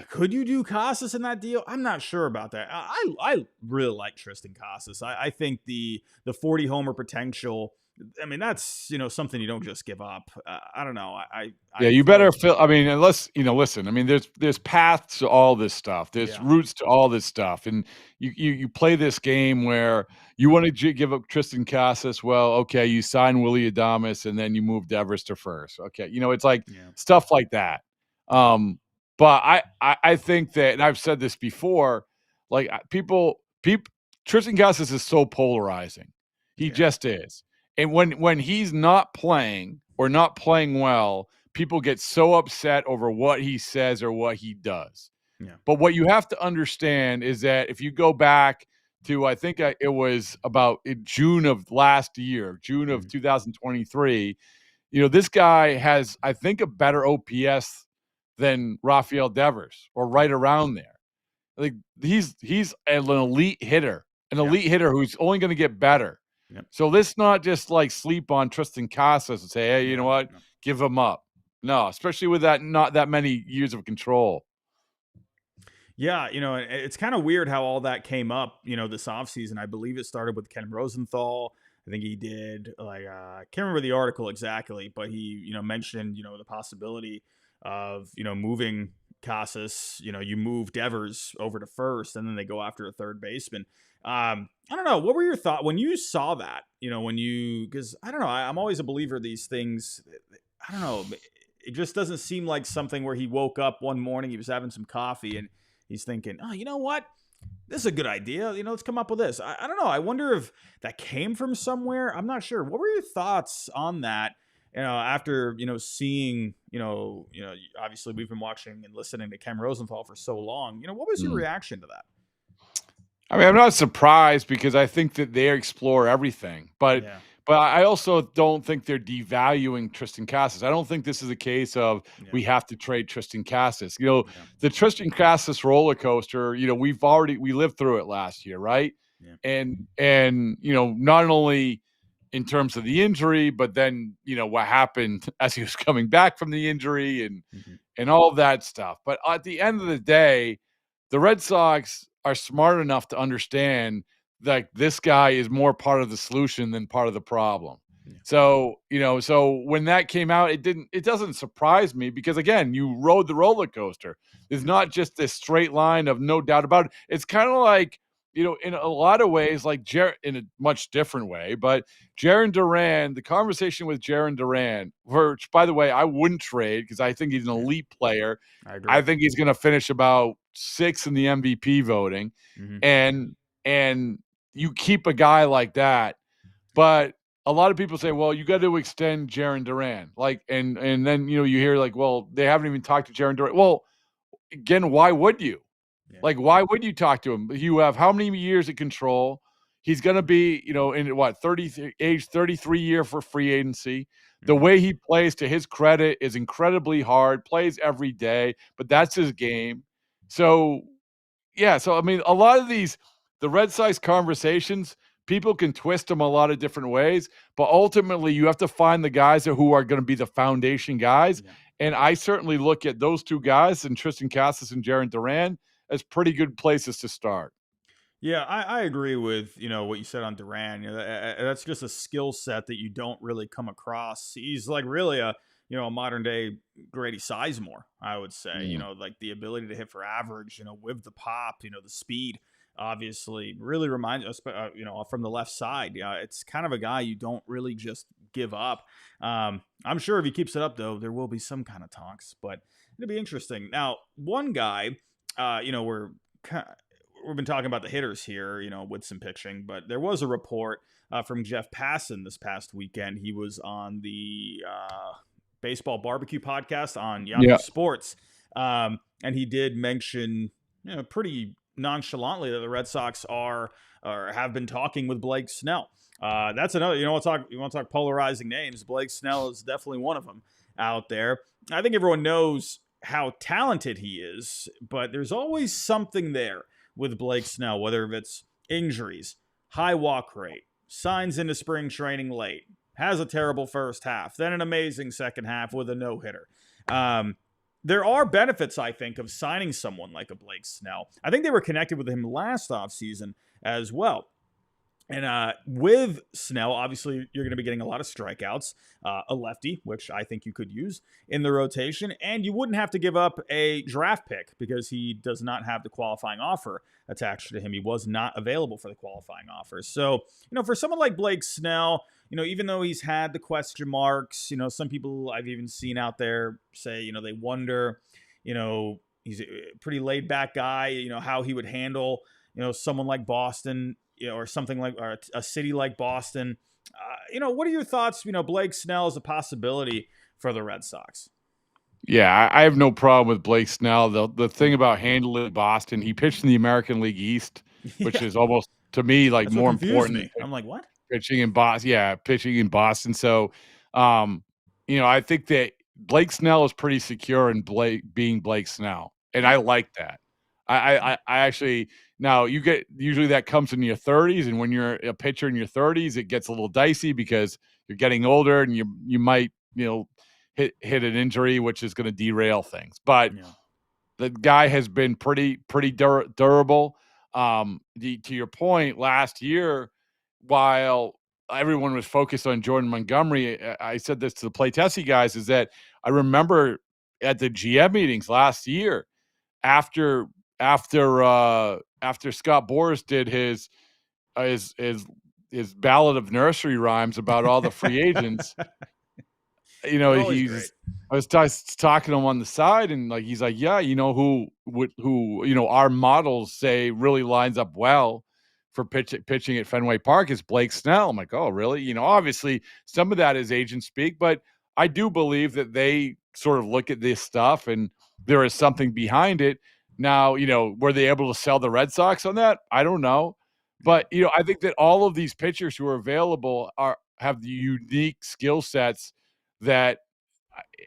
Could you do Casas in that deal? I'm not sure about that. I really like Tristan Casas. I think the 40 homer potential, I mean, that's, something you don't just give up. I don't know. You better feel, I mean, unless, listen, I mean, there's paths to all this stuff. There's routes to all this stuff. And you play this game where you want to give up Tristan Casas. Well, okay, you sign Willie Adames and then you move Devers to first. Okay. It's like stuff like that. But I think that, and I've said this before, like Tristan Casas is so polarizing. He just is. And when he's not playing or not playing well, people get so upset over what he says or what he does. Yeah. But what you have to understand is that if you go back to, I think it was about June of last year, June of 2023, this guy has, I think, a better OPS than Rafael Devers, or right around there. Like, he's an elite hitter, who's only going to get better. Yep. So let's not just like sleep on Tristan Casas and say, hey, you know what? Give him up. No, especially with not that many years of control. Yeah, it's kind of weird how all that came up, this offseason. I believe it started with Ken Rosenthal. I think he did, like, I can't remember the article exactly, but he, mentioned, the possibility of, moving Casas. You move Devers over to first, and then they go after a third baseman. I don't know. What were your thoughts when you saw that? Because I don't know. I'm always a believer of these things. I don't know. It just doesn't seem like something where he woke up one morning, he was having some coffee, and he's thinking, oh, you know what? This is a good idea. Let's come up with this. I don't know. I wonder if that came from somewhere. I'm not sure. What were your thoughts on that? After, seeing, obviously we've been watching and listening to Ken Rosenthal for so long. What was your reaction to that? I mean, I'm not surprised because I think that they explore everything, but I also don't think they're devaluing Tristan Casas. I don't think this is a case of we have to trade Tristan Casas. The Tristan Casas roller coaster, we lived through it last year, right? Yeah. And not only in terms of the injury, but then, what happened as he was coming back from the injury and all of that stuff. But at the end of the day, the Red Sox are smart enough to understand that this guy is more part of the solution than part of the problem. Yeah. So when that came out, it doesn't surprise me because, again, you rode the roller coaster. It's not just this straight line of no doubt about it. It's kind of like, in a lot of ways, like in a much different way, but Jarren Duran, the conversation with Jarren Duran, which, by the way, I wouldn't trade because I think he's an elite player. I agree. I think he's going to finish about 6th in the MVP voting. Mm-hmm. And you keep a guy like that, but a lot of people say, well, you got to extend Jarren Duran. Like, and then, you hear like, well, they haven't even talked to Jarren Duran. Well, again, why would you? Yeah. Like, why would you talk to him? You have how many years of control? He's going to be, in what, age 33 year for free agency. The Mm-hmm. way he plays, to his credit, is incredibly hard, plays every day, but that's his game. So, yeah. So, I mean, a lot of the Red Sox conversations, people can twist them a lot of different ways, but ultimately you have to find the guys who are going to be the foundation guys. Yeah. And I certainly look at those two guys, and Tristan Casas and Jarren Duran, as pretty good places to start. Yeah, I agree with what you said on Duran. That's just a skill set that you don't really come across. He's like really a modern day Grady Sizemore, I would say. Mm. Like the ability to hit for average, with the pop, the speed. Obviously, really reminds us, from the left side. Yeah, it's kind of a guy you don't really just give up. I'm sure if he keeps it up, though, there will be some kind of talks, but it'll be interesting. Now, one guy, we've been talking about the hitters here, with some pitching, but there was a report from Jeff Passan this past weekend. He was on the Baseball Barbecue podcast on Yahoo Sports, and he did mention, pretty nonchalantly, that the Red Sox are or have been talking with Blake Snell. That's another. You want to talk polarizing names? Blake Snell is definitely one of them out there. I think everyone knows how talented he is, but there's always something there with Blake Snell, whether it's injuries, high walk rate, signs into spring training late, has a terrible first half, then an amazing second half with a no-hitter. There are benefits, I think, of signing someone like a Blake Snell. I think they were connected with him last offseason as well. And with Snell, obviously, you're going to be getting a lot of strikeouts, a lefty, which I think you could use in the rotation, and you wouldn't have to give up a draft pick because he does not have the qualifying offer attached to him. He was not available for the qualifying offer. So, for someone like Blake Snell, even though he's had the question marks, some people I've even seen out there say, they wonder, he's a pretty laid back guy, how he would handle, someone like Boston, or something like, or a city like Boston. What are your thoughts? Blake Snell is a possibility for the Red Sox. Yeah, I have no problem with Blake Snell. The thing about handling Boston, he pitched in the American League East, which is almost, to me, like That's what more confused important. me. I'm like, what? Pitching in Boston. Yeah, pitching in Boston. So, I think that Blake Snell is pretty secure in being Blake Snell, and I like that. I actually, now you get, usually that comes in your 30s, and when you're a pitcher in your 30s, it gets a little dicey because you're getting older, and you might hit an injury, which is going to derail things. But the guy has been pretty durable. To your point, last year, while everyone was focused on Jordan Montgomery, I said this to the Play Tessie guys, is that I remember at the GM meetings last year, after Scott Boras did his ballad of nursery rhymes about all the free agents, I was talking to him on the side, and he's like, yeah, who our models say really lines up well for pitching at Fenway Park is Blake Snell. I'm like, oh, really? Obviously some of that is agent speak, but I do believe that they sort of look at this stuff and there is something behind it. Now, were they able to sell the Red Sox on that? I don't know. But, I think that all of these pitchers who are available have the unique skill sets that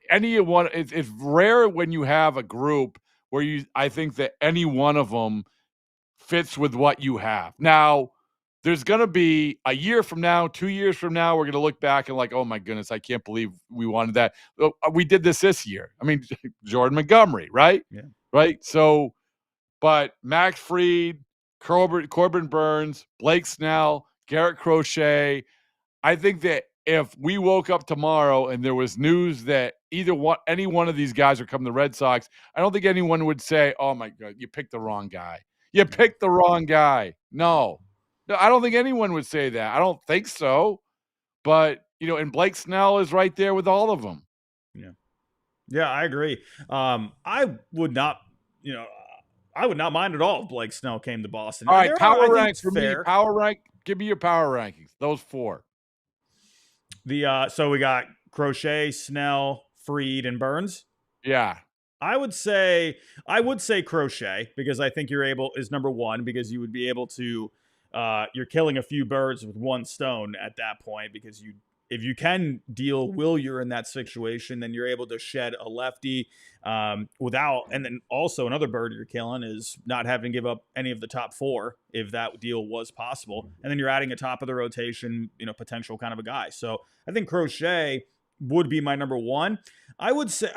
anyone, it's rare when you have a group where I think that any one of them fits with what you have. Now, there's going to be a year from now, 2 years from now, we're going to look back and like, oh my goodness, I can't believe we wanted that. We did this year. I mean, Jordan Montgomery, right? Yeah. Right. So, but Max Fried, Corbin Burns, Blake Snell, Garrett Crochet, I think that if we woke up tomorrow and there was news that any one of these guys are coming to the Red Sox, I don't think anyone would say, oh my God, you picked the wrong guy. You picked the wrong guy. No, I don't think anyone would say that. I don't think so. But, and Blake Snell is right there with all of them. Yeah. Yeah, I agree. I would not mind at all if Blake Snell came to Boston. All right, power rank for me. Power rank. Give me your power rankings. Those four. So we got Crochet, Snell, Fried, and Burns. Yeah. I would say Crochet because I think is number one because you would be able to you're killing a few birds with one stone at that point, because if you can deal Wilyer in that situation, then you're able to shed a lefty without, and then also another bird you're killing is not having to give up any of the top 4 if that deal was possible, and then you're adding a top of the rotation, potential kind of a guy. So I think Crochet would be my number 1. I would say,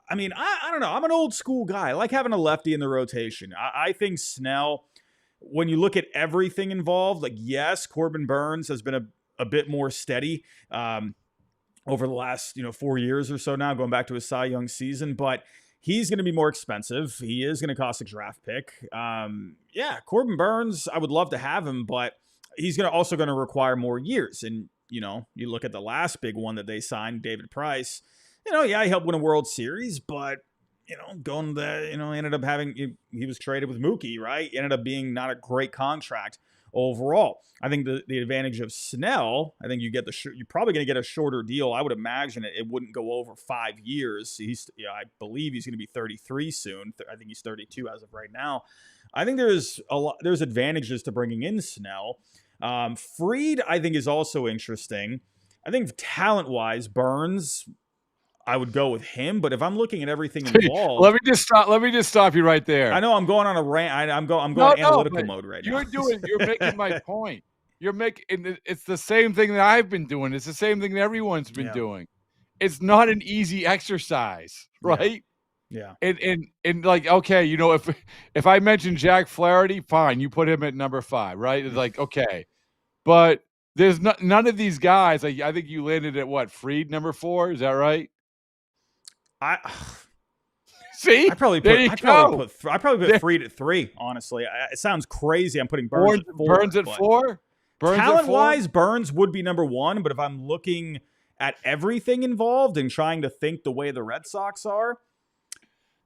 I mean, I don't know. I'm an old school guy. I like having a lefty in the rotation. I think Snell, when you look at everything involved, like, yes, Corbin Burns has been a bit more steady over the last 4 years or so now, going back to his Cy Young season, but he's going to be more expensive. He is going to cost a draft pick. Corbin Burns, I would love to have him, but he's also going to require more years. And you look at the last big one that they signed, David Price. He helped win a World Series, but going to ended up having, he was traded with Mookie, right? Ended up being not a great contract overall. I think the advantage of Snell, I think you're probably going to get a shorter deal. I would imagine it wouldn't go over 5 years. I believe he's going to be 33 soon. I think he's 32 as of right now. I think there's advantages to bringing in Snell. Fried, I think, is also interesting. I think talent-wise, Burns, I would go with him, but if I'm looking at everything involved, let me just stop you right there. I know I'm going on a rant. I'm going analytical mode right now. You're making my point. It's the same thing that I've been doing. It's the same thing that everyone's been doing. It's not an easy exercise, right? Yeah. And like, okay, if I mention Jack Flaherty, fine, you put him at number 5, right? It's like, okay, but there's none of these guys. I think you landed at what, Fried number 4? Is that right? See, I probably put Fried at 3. Honestly, it sounds crazy. I'm putting Burns at 4. Burns at 4. Talent-wise, Burns would be number 1. But if I'm looking at everything involved and trying to think the way the Red Sox are,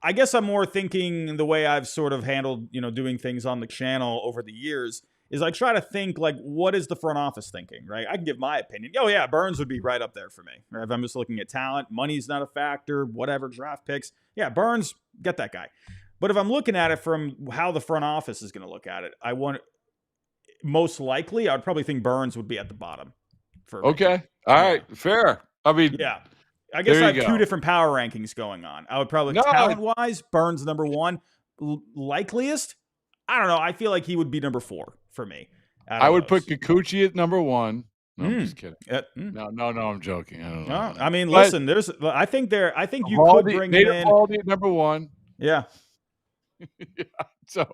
I guess I'm more thinking the way I've sort of handled, doing things on the channel over the years. Is I try to think, like, what is the front office thinking, right? I can give my opinion. Oh, yeah, Burns would be right up there for me. Right? If I'm just looking at talent, money's not a factor, whatever, draft picks. Yeah, Burns, get that guy. But if I'm looking at it from how the front office is going to look at it, most likely, I'd probably think Burns would be at the bottom. Okay. All right. Fair. I mean, yeah. I guess I have 2 different power rankings going on. I would probably, talent-wise, Burns number 1. Likeliest, I don't know. I feel like he would be number 4 for me. I would put Kikuchi at number 1. No, I'm just kidding. No, I'm joking. I don't know. I mean, listen, I think you could bring him in. Baldy at number 1. Yeah. Yeah. So,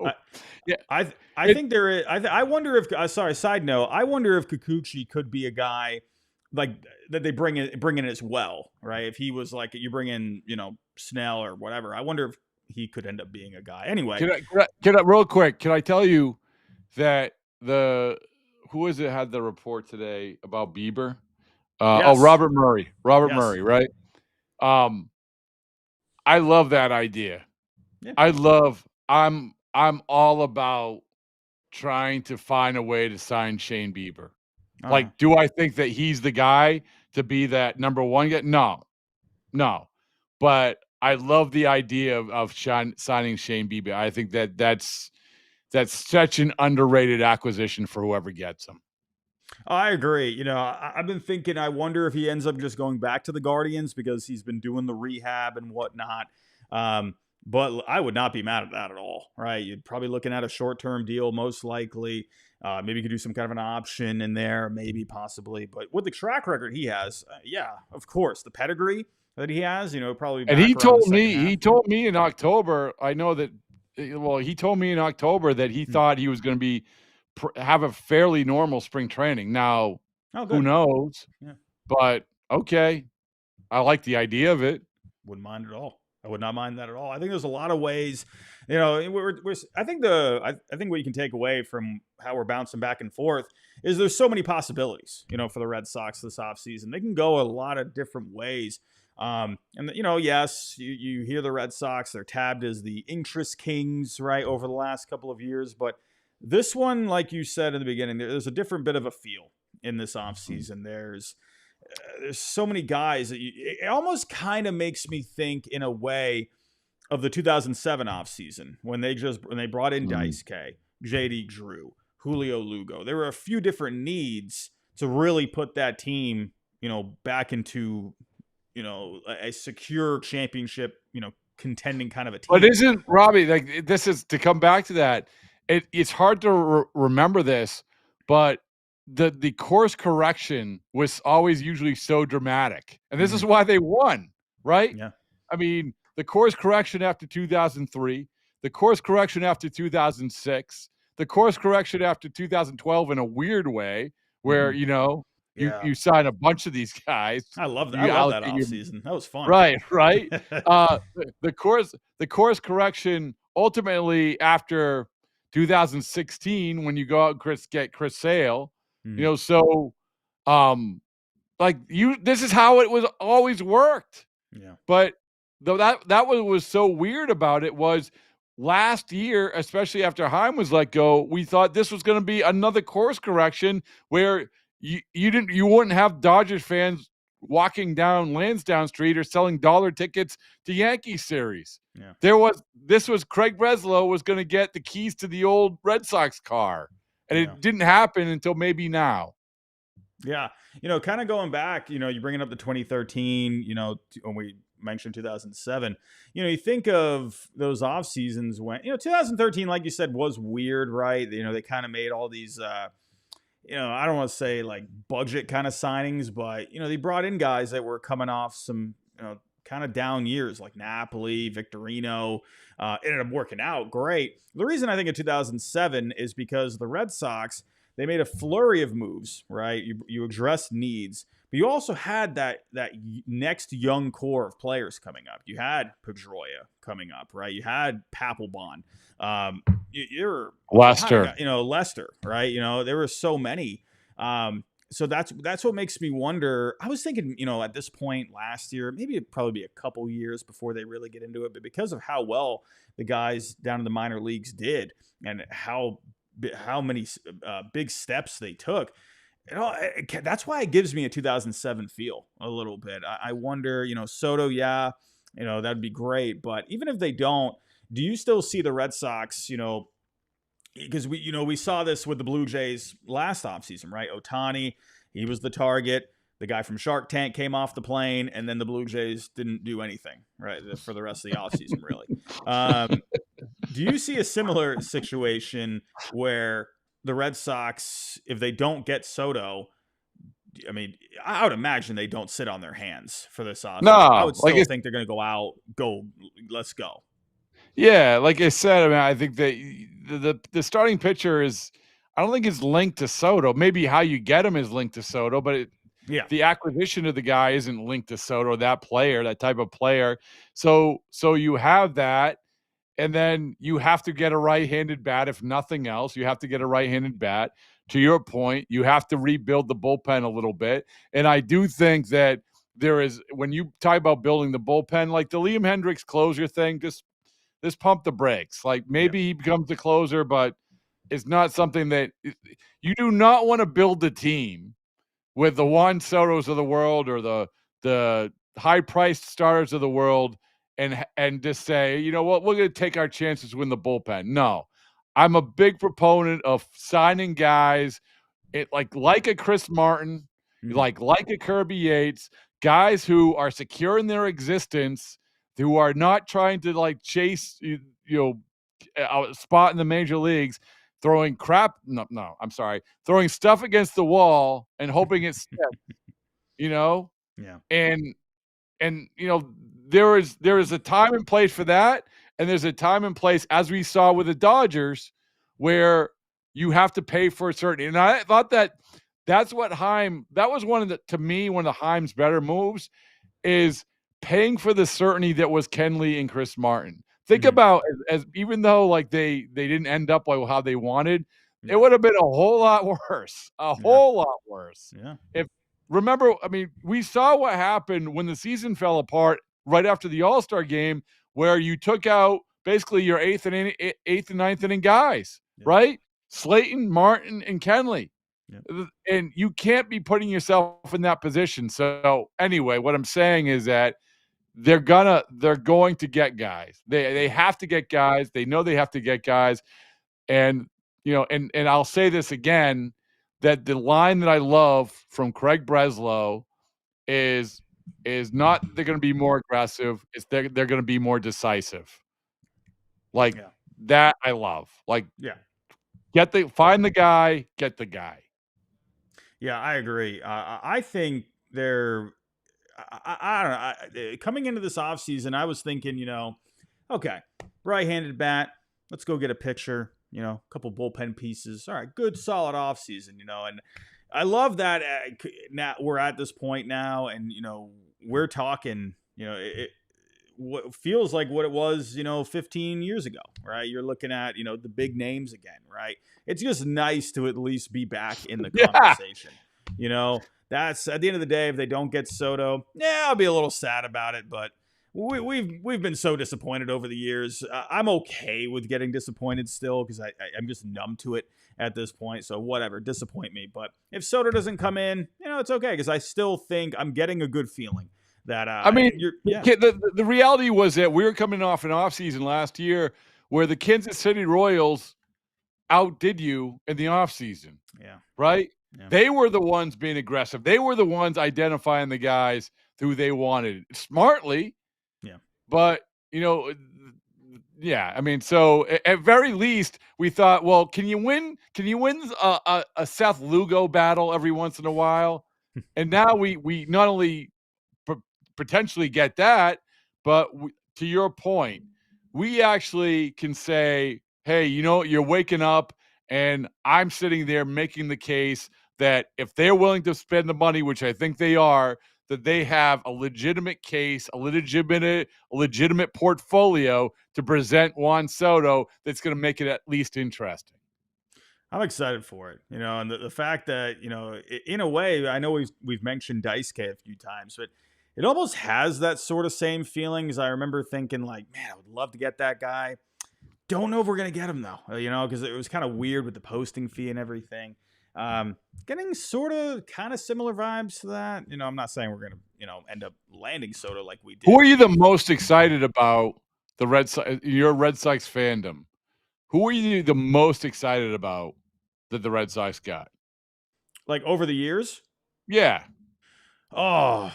I think there is. I wonder if. Sorry. Side note. I wonder if Kikuchi could be a guy like that they bring in as well, right? If he was like, you bring in, Snell or whatever. I wonder if he could end up being a guy. Anyway, can I real quick? Can I tell you that who is it had the report today about Bieber? Yes. Oh, Robert Murray. Yes. Murray, right? I love that idea. Yeah. I'm all about trying to find a way to sign Shane Bieber. Like, do I think that he's the guy to be that number 1 guy? No. But I love the idea of signing Shane Bieber. I think that's such an underrated acquisition for whoever gets him. I agree. I've been thinking, I wonder if he ends up just going back to the Guardians because he's been doing the rehab and whatnot. But I would not be mad at that at all, right? You'd probably looking at a short-term deal, most likely. Maybe you could do some kind of an option in there, maybe, possibly. But with the track record he has, yeah, of course, the pedigree that he has, probably. And he told me in October. I know that. Well, he told me in October that he thought he was going to have a fairly normal spring training. Now, who knows? Yeah. But okay, I like the idea of it. Wouldn't mind at all. I would not mind that at all. I think there's a lot of ways, I think what you can take away from how we're bouncing back and forth is there's so many possibilities, for the Red Sox this offseason. They can go a lot of different ways. Yes, you hear the Red Sox, they're tabbed as the interest kings, right, over the last couple of years. But this one, like you said in the beginning, there's a different bit of a feel in this offseason. There's so many guys that it almost kind of makes me think in a way of the 2007 offseason when they brought in Dice K, JD Drew, Julio Lugo. There were a few different needs to really put that team, back into, a secure championship, contending kind of a team. But isn't, Robbie, like, this is to come back to that, it's hard to remember this, but the course correction was always usually so dramatic. And this is why they won, right? Yeah. I mean, the course correction after 2003, the course correction after 2006, the course correction after 2012 in a weird way, where, you sign a bunch of these guys. I love that. I love that offseason. That was fun. Right. The course correction ultimately after 2016, when you go out and get Chris Sale, so this is how it was always worked. Yeah. But though that was so weird about it was last year, especially after Heim was let go, we thought this was going to be another course correction where you wouldn't have Dodgers fans walking down Lansdowne Street or selling dollar tickets to Yankee series. Yeah. This was Craig Breslow was going to get the keys to the old Red Sox car, and it didn't happen until maybe now. Yeah. Kind of going back, you bringing up the 2013, when we mentioned 2007, you think of those off seasons when, 2013, like you said, was weird, right? They kind of made all these, I don't want to say like budget kind of signings, but, they brought in guys that were coming off some, kind of down years like Napoli, Victorino, ended up working out great. The reason I think of 2007 is because the Red Sox, they made a flurry of moves, right? You addressed needs, but you also had that next young core of players coming up. You had Pedroia coming up, right? You had Papelbon. You're Lester. Lester, right? There were so many. So that's what makes me wonder. I was thinking, at this point last year, maybe it'd probably be a couple years before they really get into it, but because of how well the guys down in the minor leagues did and how many big steps they took, that's why it gives me a 2007 feel a little bit. I wonder, Soto, that'd be great. But even if they don't, do you still see the Red Sox, because we saw this with the Blue Jays last offseason, right? Ohtani, he was the target. The guy from Shark Tank came off the plane, and then the Blue Jays didn't do anything, right, for the rest of the offseason, really. Do you see a similar situation where the Red Sox, if they don't get Soto, I mean, I would imagine they don't sit on their hands for this offseason. No, I would still think they're going to let's go. Yeah, like I said, I mean, I think that the starting pitcher I don't think it's linked to Soto. Maybe how you get him is linked to Soto, but the acquisition of the guy isn't linked to Soto, that type of player. So you have that, and then you have to get a right-handed bat. If nothing else, you have to get a right-handed bat. To your point, you have to rebuild the bullpen a little bit. And I do think that when you talk about building the bullpen, like the Liam Hendricks closer thing, just pump the brakes. Like maybe he becomes the closer, but it's not something that you do not want to build a team with the Juan Sotos of the world or the high-priced starters of the world and just say, you know what, we're going to take our chances with the bullpen. No, I'm a big proponent of signing guys like a Chris Martin, like a Kirby Yates, guys who are secure in their existence, who are not trying to chase a spot in the major leagues, throwing stuff against the wall and hoping it sticks. And there is a time and place for that, and there's a time and place, as we saw with the Dodgers, where you have to pay for a certain. And I thought that's what that was one of the Heim's better moves, is paying for the certainty that was Kenley and Chris Martin. Think about as even though they didn't end up how they wanted, it would have been a whole lot worse. Whole lot worse. Yeah. Remember, I mean, we saw what happened when the season fell apart right after the All-Star game, where you took out basically your eighth and ninth inning guys, right? Slayton, Martin, and Kenley. Yeah. And you can't be putting yourself in that position. So anyway, what I'm saying is that they're going to get guys. They have to get guys. They know they have to get guys. And and I'll say this again, that the line that I love from Craig Breslow is not they're going to be more aggressive. It's they're going to be more decisive. Like that, I love. Like, find the guy, get the guy. Yeah, I agree. I think they're. I don't know. Coming into this offseason, I was thinking, okay, right-handed bat. Let's go get a pitcher. A couple bullpen pieces. All right, good, solid offseason. And I love that. Now we're at this point now, and we're talking. What feels like what it was, 15 years ago, right? You're looking at, the big names again, right? It's just nice to at least be back in the conversation. That's at the end of the day. If they don't get Soto, I'll be a little sad about it, but we've been so disappointed over the years. I'm okay with getting disappointed still because I'm just numb to it at this point. So whatever, disappoint me. But if Soto doesn't come in, it's okay because I still think I'm getting a good feeling. That the reality was that we were coming off an offseason last year where the Kansas City Royals outdid you in the offseason. Yeah. Right? Yeah. They were the ones being aggressive. They were the ones identifying the guys who they wanted smartly. Yeah. But, I mean, so at very least we thought, well, can you win a Seth Lugo battle every once in a while? And now we not only potentially get that, but to your point, we actually can say, hey, you're waking up and I'm sitting there making the case that if they're willing to spend the money, which I think they are, that they have a legitimate case, a legitimate portfolio to present Juan Soto that's going to make it at least interesting. I'm excited for it, and the fact that, in a way, I know we've mentioned Daisuke a few times, but it almost has that sort of same feeling. As I remember thinking like, man, I would love to get that guy. Don't know if we're going to get him though, because it was kind of weird with the posting fee and everything. Getting sort of kind of similar vibes to that. I'm not saying we're going to, end up landing Soto like we did. Who are you the most excited about the Red Sox, your Red Sox fandom? Who are you the most excited about that the Red Sox got? Like over the years? Yeah. Oh,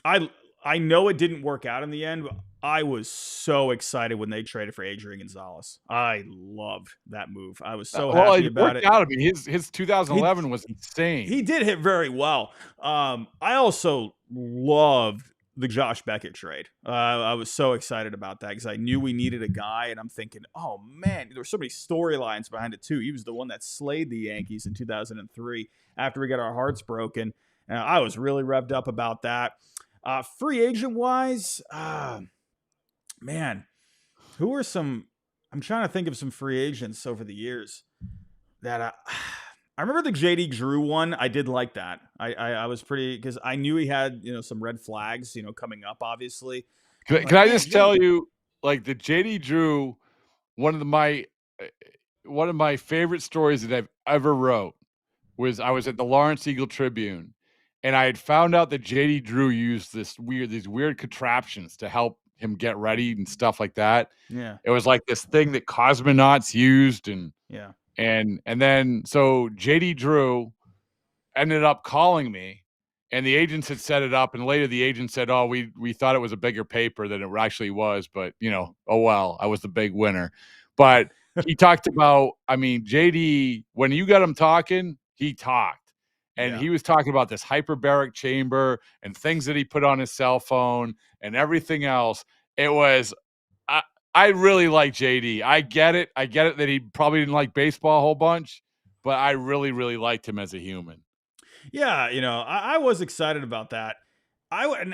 I know it didn't work out in the end, but I was so excited when they traded for Adrian Gonzalez. I loved that move. I was so happy about it. I mean, his 2011 was insane. He did hit very well. I also loved the Josh Beckett trade. I was so excited about that because I knew we needed a guy, and I'm thinking, oh man, there were so many storylines behind it too. He was the one that slayed the Yankees in 2003 after we got our hearts broken. I was really revved up about that. Free agent wise, man, who are some? I'm trying to think of some free agents over the years that I remember the JD Drew one. I did like that. I was pretty because I knew he had some red flags coming up. Obviously, can I just tell you, like the JD Drew, one of my favorite stories that I've ever wrote was I was at the Lawrence Eagle Tribune. And I had found out that JD Drew used these weird contraptions to help him get ready and stuff like that. Yeah. It was like this thing that cosmonauts used and then so JD Drew ended up calling me and the agents had set it up and later the agent said, "Oh, we thought it was a bigger paper than it actually was, but oh well, I was the big winner." But he talked about, I mean, JD, when you got him talking, he talked. And he was talking about this hyperbaric chamber and things that he put on his cell phone and everything else. It was, I really like JD. I get it that he probably didn't like baseball a whole bunch, but I really, really liked him as a human. Yeah, I was excited about that. I would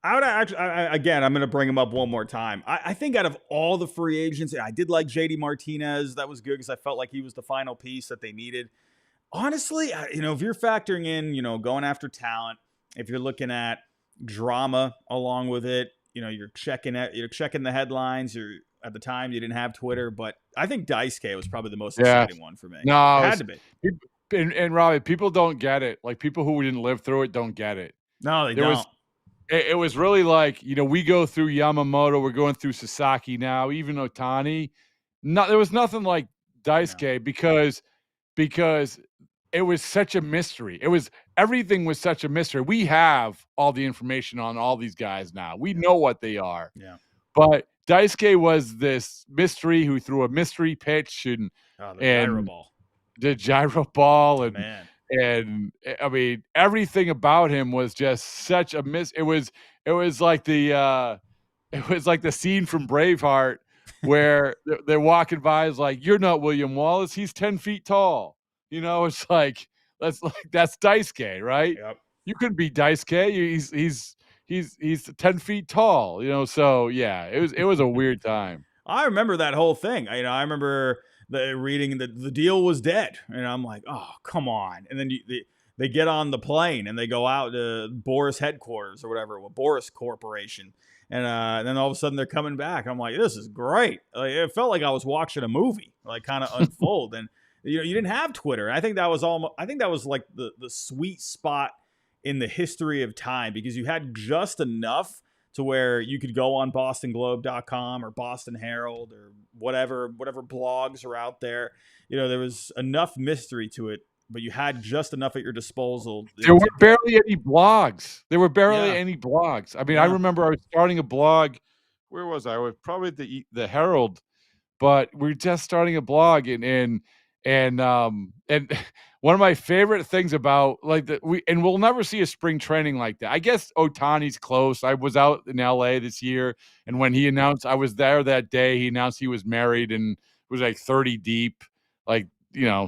actually, again, I'm going to bring him up one more time. I think out of all the free agents, I did like JD Martinez. That was good because I felt like he was the final piece that they needed. Honestly, if you're factoring in, going after talent, if you're looking at drama along with it, you're checking the headlines. At the time you didn't have Twitter, but I think Daisuke was probably the most exciting one for me. No, it had to be. And Robbie, people don't get it. Like people who didn't live through it don't get it. No, they don't. It was really like, we go through Yamamoto, we're going through Sasaki now, even Ohtani. There was nothing like Daisuke because it was such a mystery. Everything was such a mystery. We have all the information on all these guys now. We know what they are. Yeah. But Daisuke was this mystery who threw a mystery pitch The gyro ball. The gyro ball Man. and I mean everything about him was just such a it was like the scene from Braveheart where they're walking by. It's like, you're not William Wallace. He's 10 feet tall. It's like that's Daisuke, right? Yep. You couldn't be Daisuke. He's 10 feet tall. So yeah, it was a weird time. I remember that whole thing. I remember reading that the deal was dead, and I'm like, oh, come on. And then they get on the plane and they go out to Boris headquarters or whatever, Boris Corporation. And then all of a sudden they're coming back. I'm like, this is great. Like, it felt like I was watching a movie, like kind of unfold. And you didn't have Twitter. I think that was like the sweet spot in the history of time, because you had just enough to where you could go on bostonglobe.com or Boston Herald or whatever blogs are out there. There was enough mystery to it, but you had just enough at your disposal. There were barely any blogs. I mean, I remember I was starting a blog. Where was I? I was probably the Herald, but we're just starting a blog, and one of my favorite things about we'll never see a spring training like that. I guess Ohtani's close. I was out in LA this year, and when he announced, I was there that day. He announced he was married and it was like 30 deep,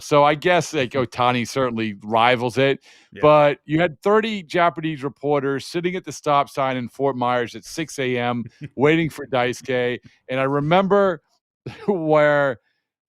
so I guess like Ohtani certainly rivals it. Yeah. But you had 30 Japanese reporters sitting at the stop sign in Fort Myers at 6 a.m. waiting for Daisuke. And I remember where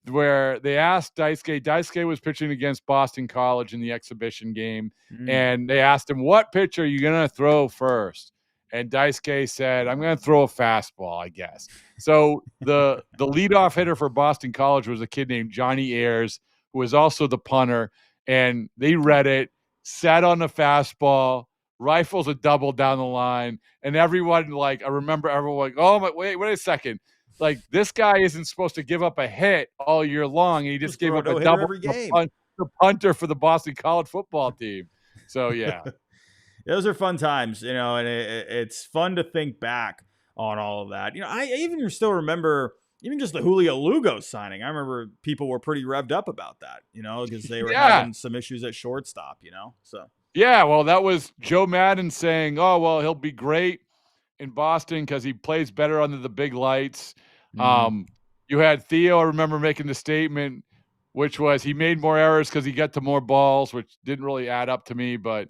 they asked Daisuke was pitching against Boston College in the exhibition game. And they asked him, what pitch are you going to throw first? And Daisuke said, I'm going to throw a fastball, I guess. So the leadoff hitter for Boston College was a kid named Johnny Ayers, who was also the punter. And they read it, sat on the fastball, rifles a double down the line. And everyone, I remember everyone like, oh, my, wait a second. Like, this guy isn't supposed to give up a hit all year long. And he just gave up a double every game. The punter for the Boston College football team. So, yeah. Those are fun times, and it's fun to think back on all of that. I even still remember even just the Julio Lugo signing. I remember people were pretty revved up about that, because they were having some issues at shortstop, so. Yeah, well, that was Joe Madden saying, oh, well, he'll be great in Boston because he plays better under the big lights. You had Theo, I remember, making the statement, which was he made more errors because he got to more balls, which didn't really add up to me, but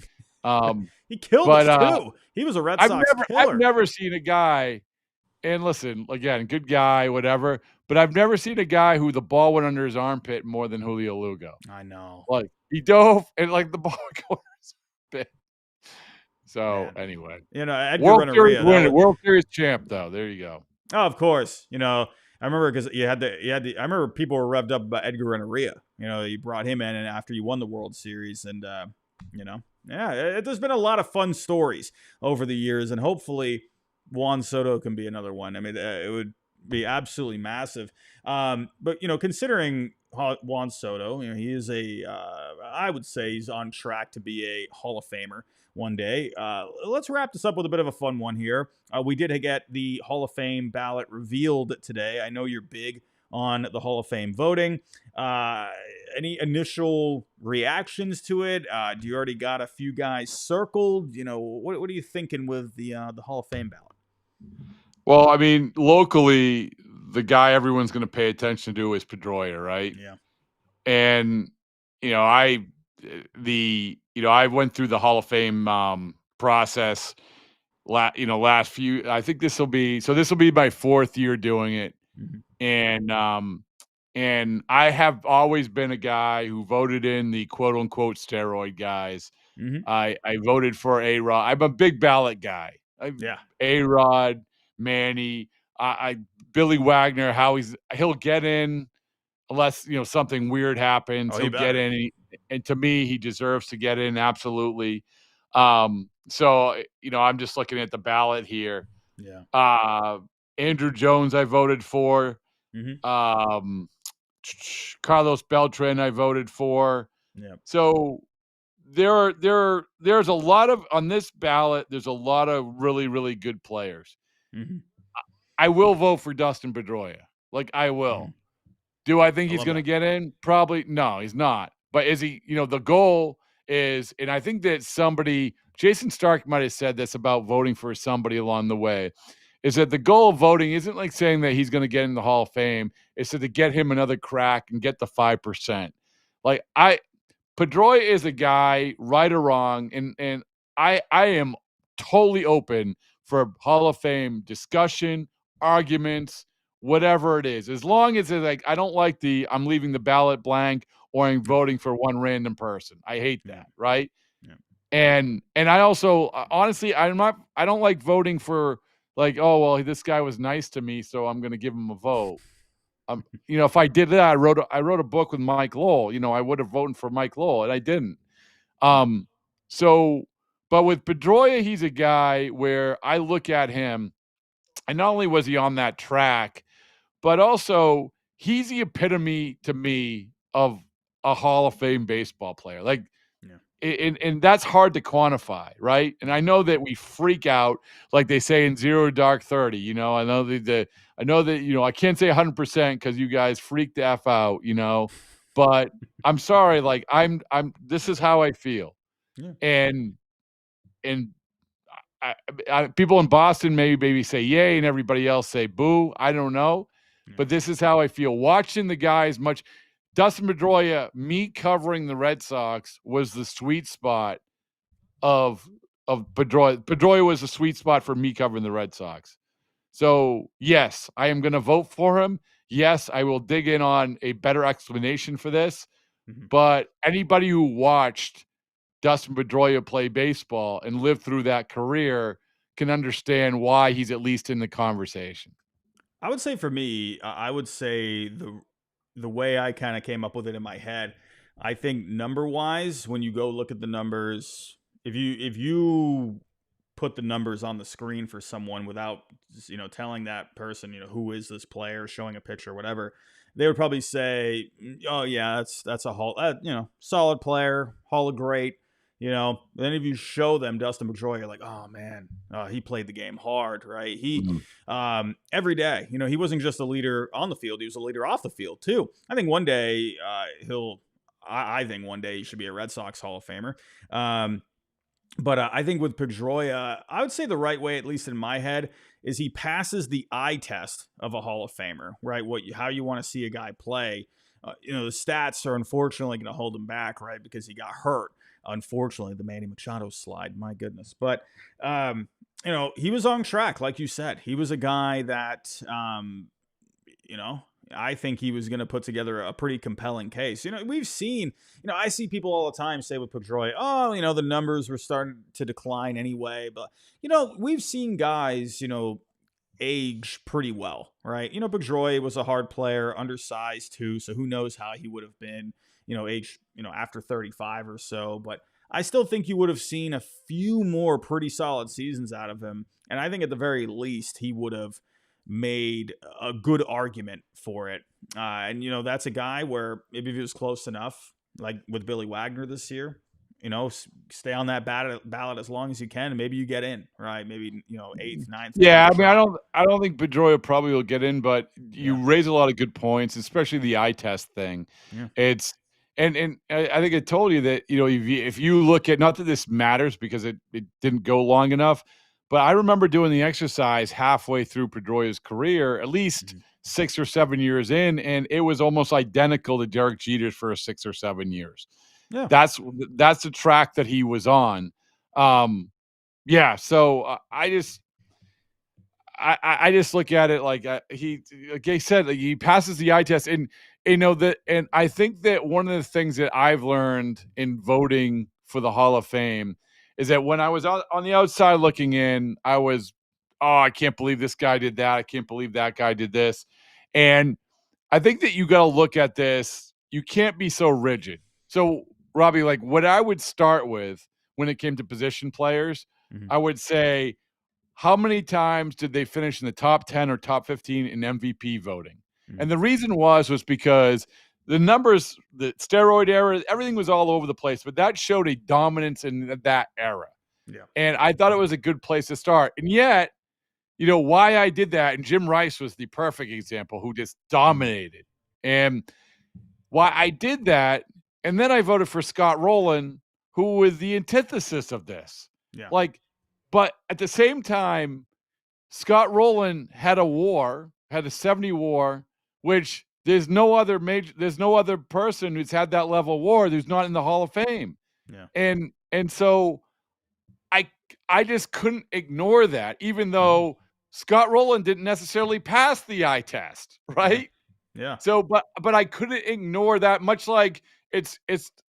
he killed us too. He was a Red Sox killer. I've never seen a guy, and listen, again, good guy, whatever, but I've never seen a guy who the ball went under his armpit more than Julio Lugo. I know. Like, he dove and the ball would go under his armpit. So, anyway. Edgar World Series champ, though. There you go. Oh, of course. I remember because I remember people were revved up about Edgar Renteria. You brought him in and after you won the World Series, and there's been a lot of fun stories over the years, and hopefully Juan Soto can be another one. I mean, it would be absolutely massive. But considering Juan Soto, he is I would say he's on track to be a Hall of Famer one day. Let's wrap this up with a bit of a fun one here. We did get the Hall of Fame ballot revealed today. I know you're big on the Hall of Fame voting. Any initial reactions to it? Do you already got a few guys circled? What are you thinking with the Hall of Fame ballot? Well, I mean, locally, the guy everyone's going to pay attention to is Pedroia, right? Yeah. And I went through the Hall of Fame process. Last few. I think this will be my fourth year doing it. Mm-hmm. And I have always been a guy who voted in the quote unquote steroid guys. Mm-hmm. I voted for A-Rod. I'm a big ballot guy. A-Rod, Manny, Billy Wagner. He'll get in unless something weird happens. He'll get in, and to me, he deserves to get in absolutely. So I'm just looking at the ballot here. Yeah. Andrew Jones, I voted for. Mm-hmm. Carlos Beltran I voted for. Yeah. So there's a lot of on this ballot. There's a lot of really, really good players. Mm-hmm. I will vote for Dustin Pedroia. Like I will. Mm-hmm. Do I think I he's love going to that. get in? Probably no, he's not. But is he? The goal is, and I think that Jason Stark might have said this about voting for somebody along the way, is that the goal of voting isn't like saying that he's going to get in the Hall of Fame. It's to get him another crack and get the 5%. Like Pedroia is a guy, right or wrong, and I am totally open for Hall of Fame discussion, arguments, whatever it is, as long as it's like I don't like I'm leaving the ballot blank or I'm voting for one random person. I hate that, right? Yeah. And I also honestly I don't like voting for like, oh well, this guy was nice to me, so I'm going to give him a vote. If I did that, I wrote a book with Mike Lowell. I would have voted for Mike Lowell, and I didn't. But with Pedroia, he's a guy where I look at him, and not only was he on that track, but also he's the epitome to me of a Hall of Fame baseball player. Like, and that's hard to quantify, right? And I know that we freak out, like they say in Zero Dark 30. I know that I can't say 100% because you guys freaked the f out, but I'm sorry, like this is how I feel, and people in Boston maybe say yay and everybody else say boo. I don't know, but this is how I feel watching the guys. Dustin Pedroia, me covering the Red Sox was the sweet spot of Pedroia. Pedroia was the sweet spot for me covering the Red Sox. So yes, I am going to vote for him. Yes, I will dig in on a better explanation for this. Mm-hmm. But anybody who watched Dustin Pedroia play baseball and live through that career can understand why he's at least in the conversation. I would say for me, I would say the way I kind of came up with it in my head, I think number wise, when you go look at the numbers, if you put the numbers on the screen for someone without telling that person who is this player, showing a picture, whatever, they would probably say, oh yeah, that's a Hall, solid player, Hall of Great. Then if you show them Dustin Pedroia, you're like, oh man, he played the game hard, right? He every day, he wasn't just a leader on the field; he was a leader off the field too. I think one day I think one day he should be a Red Sox Hall of Famer. But I think with Pedroia, I would say the right way, at least in my head, is he passes the eye test of a Hall of Famer, right? How you want to see a guy play. The stats are unfortunately going to hold him back, right? Because he got hurt. Unfortunately, the Manny Machado slide, my goodness. But, he was on track, like you said. He was a guy that, I think he was going to put together a pretty compelling case. We've seen, I see people all the time say with Pedroia, oh, the numbers were starting to decline anyway. But, we've seen guys, age pretty well, right? Pedroia was a hard player, undersized too. So who knows how he would have been, age, after 35 or so. But I still think you would have seen a few more pretty solid seasons out of him. And I think at the very least, he would have made a good argument for it. And, that's a guy where maybe if he was close enough, like with Billy Wagner this year, stay on that ballot as long as you can, and maybe you get in, right? Maybe, 8th, 9th. Yeah, I mean, I don't think Pedroia probably will get in, but you raise a lot of good points, especially the eye test thing. Yeah. It's and I think I told you that, if you look at, not that this matters because it didn't go long enough, but I remember doing the exercise halfway through Pedroia's career, at least 6 or 7 years in, and it was almost identical to Derek Jeter's for 6 or 7 years. Yeah, that's the track that he was on. Yeah, so I just look at it like he, like I said, like he passes the eye test, and and I think that one of the things that I've learned in voting for the Hall of Fame is that when I was on the outside looking in, I was, oh, I can't believe this guy did that. I can't believe that guy did this. And I think that you got to look at this. You can't be so rigid. So, Robbie, like what I would start with when it came to position players, I would say, how many times did they finish in the top 10 or top 15 in MVP voting? And the reason was because the numbers, the steroid era, everything was all over the place, but that showed a dominance in that era. Yeah. And I thought it was a good place to start. And yet, why I did that, and Jim Rice was the perfect example who just dominated. And why I did that, and then I voted for Scott Rowland, who was the antithesis of this. Yeah. But at the same time, Scott Rowland had a 70 war, which there's no other person who's had that level of war who's not in the Hall of Fame. Yeah. And so I just couldn't ignore that, even though Scott Rowland didn't necessarily pass the eye test, right? Yeah. So, but I couldn't ignore that. Much like it's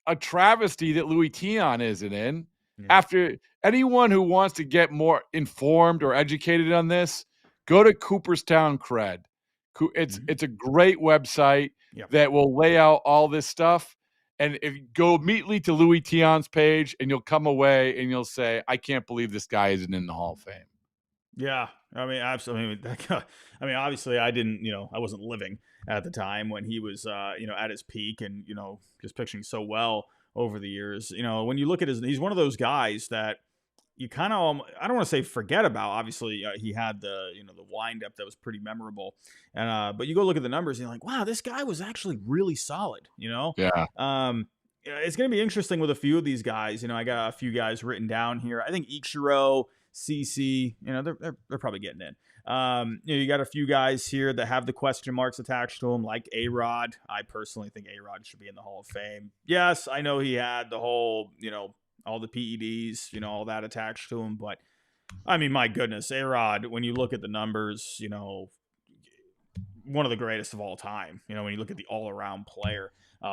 a travesty that Louis Tiant isn't in. Yeah. After anyone who wants to get more informed or educated on this, go to Cooperstown Cred. It's a great website that will lay out all this stuff. And if you go immediately to Louis Tiant's page, and you'll come away and you'll say, I can't believe this guy isn't in the Hall of Fame. Yeah. I mean, absolutely. I mean, obviously I didn't, I wasn't living at the time when he was, at his peak and, just pitching so well over the years. When you look at he's one of those guys that you kind of, I don't want to say forget about. Obviously, he had the windup that was pretty memorable, and but you go look at the numbers and you're like, wow, this guy was actually really solid. Yeah. It's going to be interesting with a few of these guys. I got a few guys written down here. I think Ichiro, CC, they're probably getting in. You got a few guys here that have the question marks attached to them, like A-Rod. I personally think A-Rod should be in the Hall of Fame. Yes, I know he had the whole, all the PEDs, all that attached to him. But, I mean, my goodness, A-Rod, when you look at the numbers, one of the greatest of all time, when you look at the all-around player.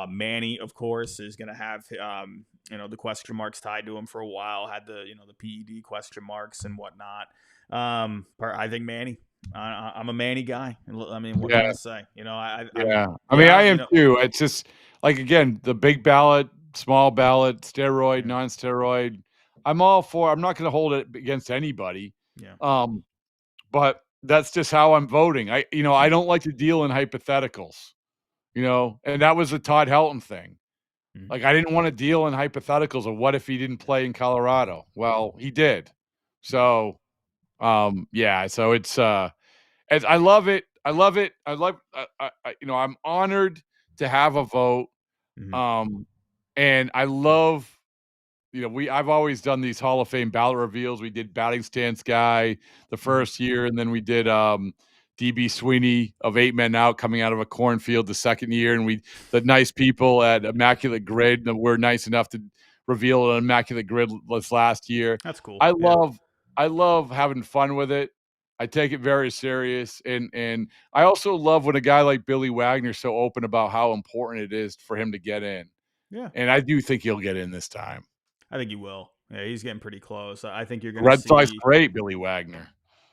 Manny, of course, is going to have, the question marks tied to him for a while, had the PED question marks and whatnot. I think Manny. I'm a Manny guy. I mean, what can I say? I am too. It's just like, again, the big ballot, small ballot, steroid, non-steroid. I'm all for. I'm not going to hold it against anybody. Yeah. But that's just how I'm voting. I don't like to deal in hypotheticals. And that was the Todd Helton thing. Like, I didn't want to deal in hypotheticals of what if he didn't play in Colorado. Well, he did. So, so it's I love it. I'm honored to have a vote. And I love, I've always done these Hall of Fame ballot reveals. We did batting stance guy the first year, and then we did DB Sweeney of 8 Men Out coming out of a cornfield the second year, and the nice people at Immaculate Grid were nice enough to reveal an Immaculate Grid this last year. That's cool. I love having fun with it. I take it very serious, and I also love when a guy like Billy Wagner's so open about how important it is for him to get in. Yeah, and I do think he'll get in this time. I think he will. Yeah, he's getting pretty close. I think you're going to see Red Sox great, Billy Wagner.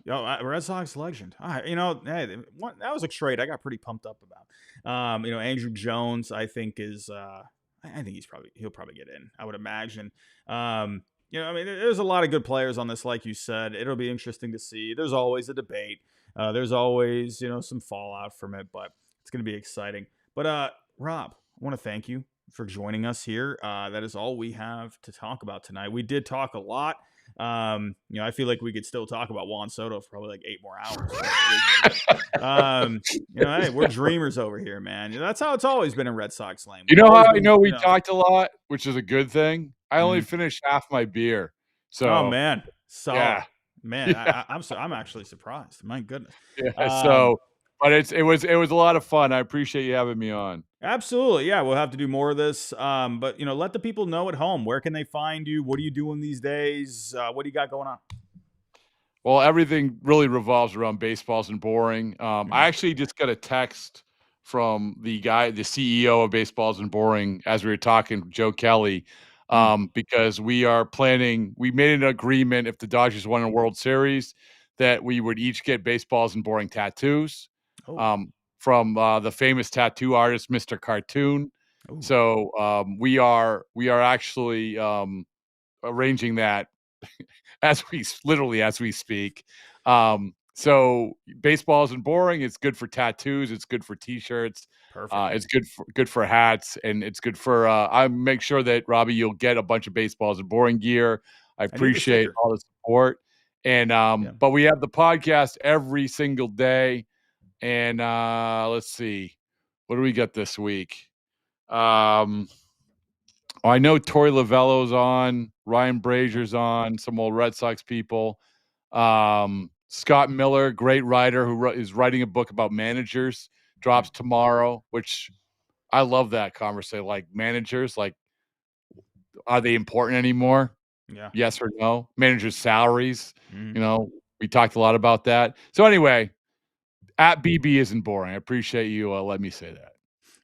Red Sox legend. Hey, that was a trade I got pretty pumped up about. Andrew Jones, I think I think he'll probably get in. I would imagine. There's a lot of good players on this, like you said. It'll be interesting to see. There's always a debate. There's always, some fallout from it, but it's going to be exciting. But Rob, I want to thank you for joining us here. That is all we have to talk about tonight. We did talk a lot. I feel like we could still talk about Juan Soto for probably like 8 more hours. Hey, we're dreamers over here, man. That's how it's always been in Red Sox land. You know how I know we talked a lot, which is a good thing? I only finished half my beer. So, oh man, yeah. Man, yeah. I'm actually surprised. My goodness. Yeah. But it was a lot of fun. I appreciate you having me on. Absolutely. Yeah, we'll have to do more of this. But let the people know at home, where can they find you? What are you doing these days? What do you got going on? Well, everything really revolves around Baseballs and Boring. I actually just got a text from the CEO of Baseballs and Boring, as we were talking, Joe Kelly, because we made an agreement if the Dodgers won a World Series that we would each get Baseballs and Boring tattoos. From the famous tattoo artist, Mr. Cartoon. Ooh. So we are actually arranging that as we speak. So baseball isn't boring. It's good for tattoos. It's good for T-shirts. Perfect. It's good for hats, and it's good for. I make sure that Robbie, you'll get a bunch of baseballs and boring gear. I need the appreciate sticker. all the support, and but we have the podcast every single day, and let's see, what do we got this week? I know Tori Lavello's on, Ryan Brazier's on, some old Red Sox people. Scott Miller, great writer who is writing a book about managers, drops tomorrow, which I love that conversation. Like managers, like, are they important anymore? Yeah. Yes or no? Managers' salaries, Mm-hmm. We talked a lot about that. So anyway, at BB isn't boring. I appreciate you letting me say that.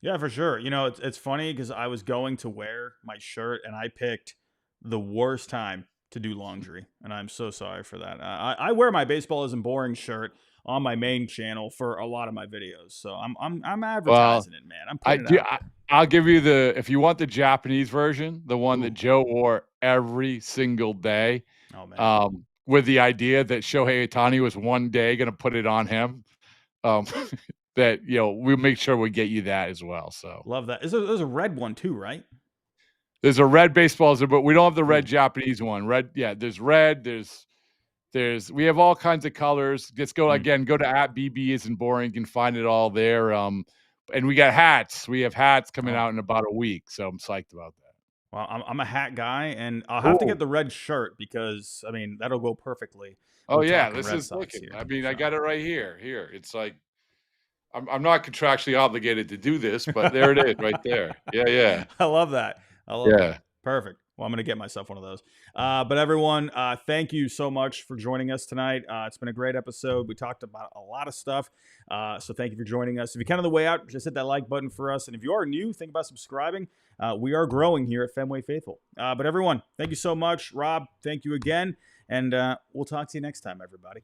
Yeah, for sure. It's funny because I was going to wear my shirt and I picked the worst time to do laundry, and I'm so sorry for that. I wear my baseball isn't boring shirt on my main channel for a lot of my videos, so I'm advertising it, man. I'm putting it out there. I'll give you if you want the Japanese version, the one that Joe wore every single day. Oh man. With the idea that Shohei Ohtani was one day going to put it on him. That we'll make sure we get you that as well. So love that. There's a red one too, right? There's a red baseball, but we don't have the red Japanese one. Red, yeah. There's red. We have all kinds of colors. Just go again. Go to @BB isn't boring. You can find it all there. And we got hats. We have hats coming out in about a week, so I'm psyched about that. Well, I'm a hat guy, and I'll have to get the red shirt because that'll go perfectly. Oh yeah, this is looking. Here, I got it right here. Here, it's like I'm not contractually obligated to do this, but there it is, right there. Yeah. I love that. That. Perfect. Well, I'm going to get myself one of those. But everyone, thank you so much for joining us tonight. It's been a great episode. We talked about a lot of stuff. So thank you for joining us. If you're kind of the way out, just hit that like button for us. And if you are new, think about subscribing. We are growing here at Fenway Faithful. But everyone, thank you so much. Rob, thank you again. And we'll talk to you next time, everybody.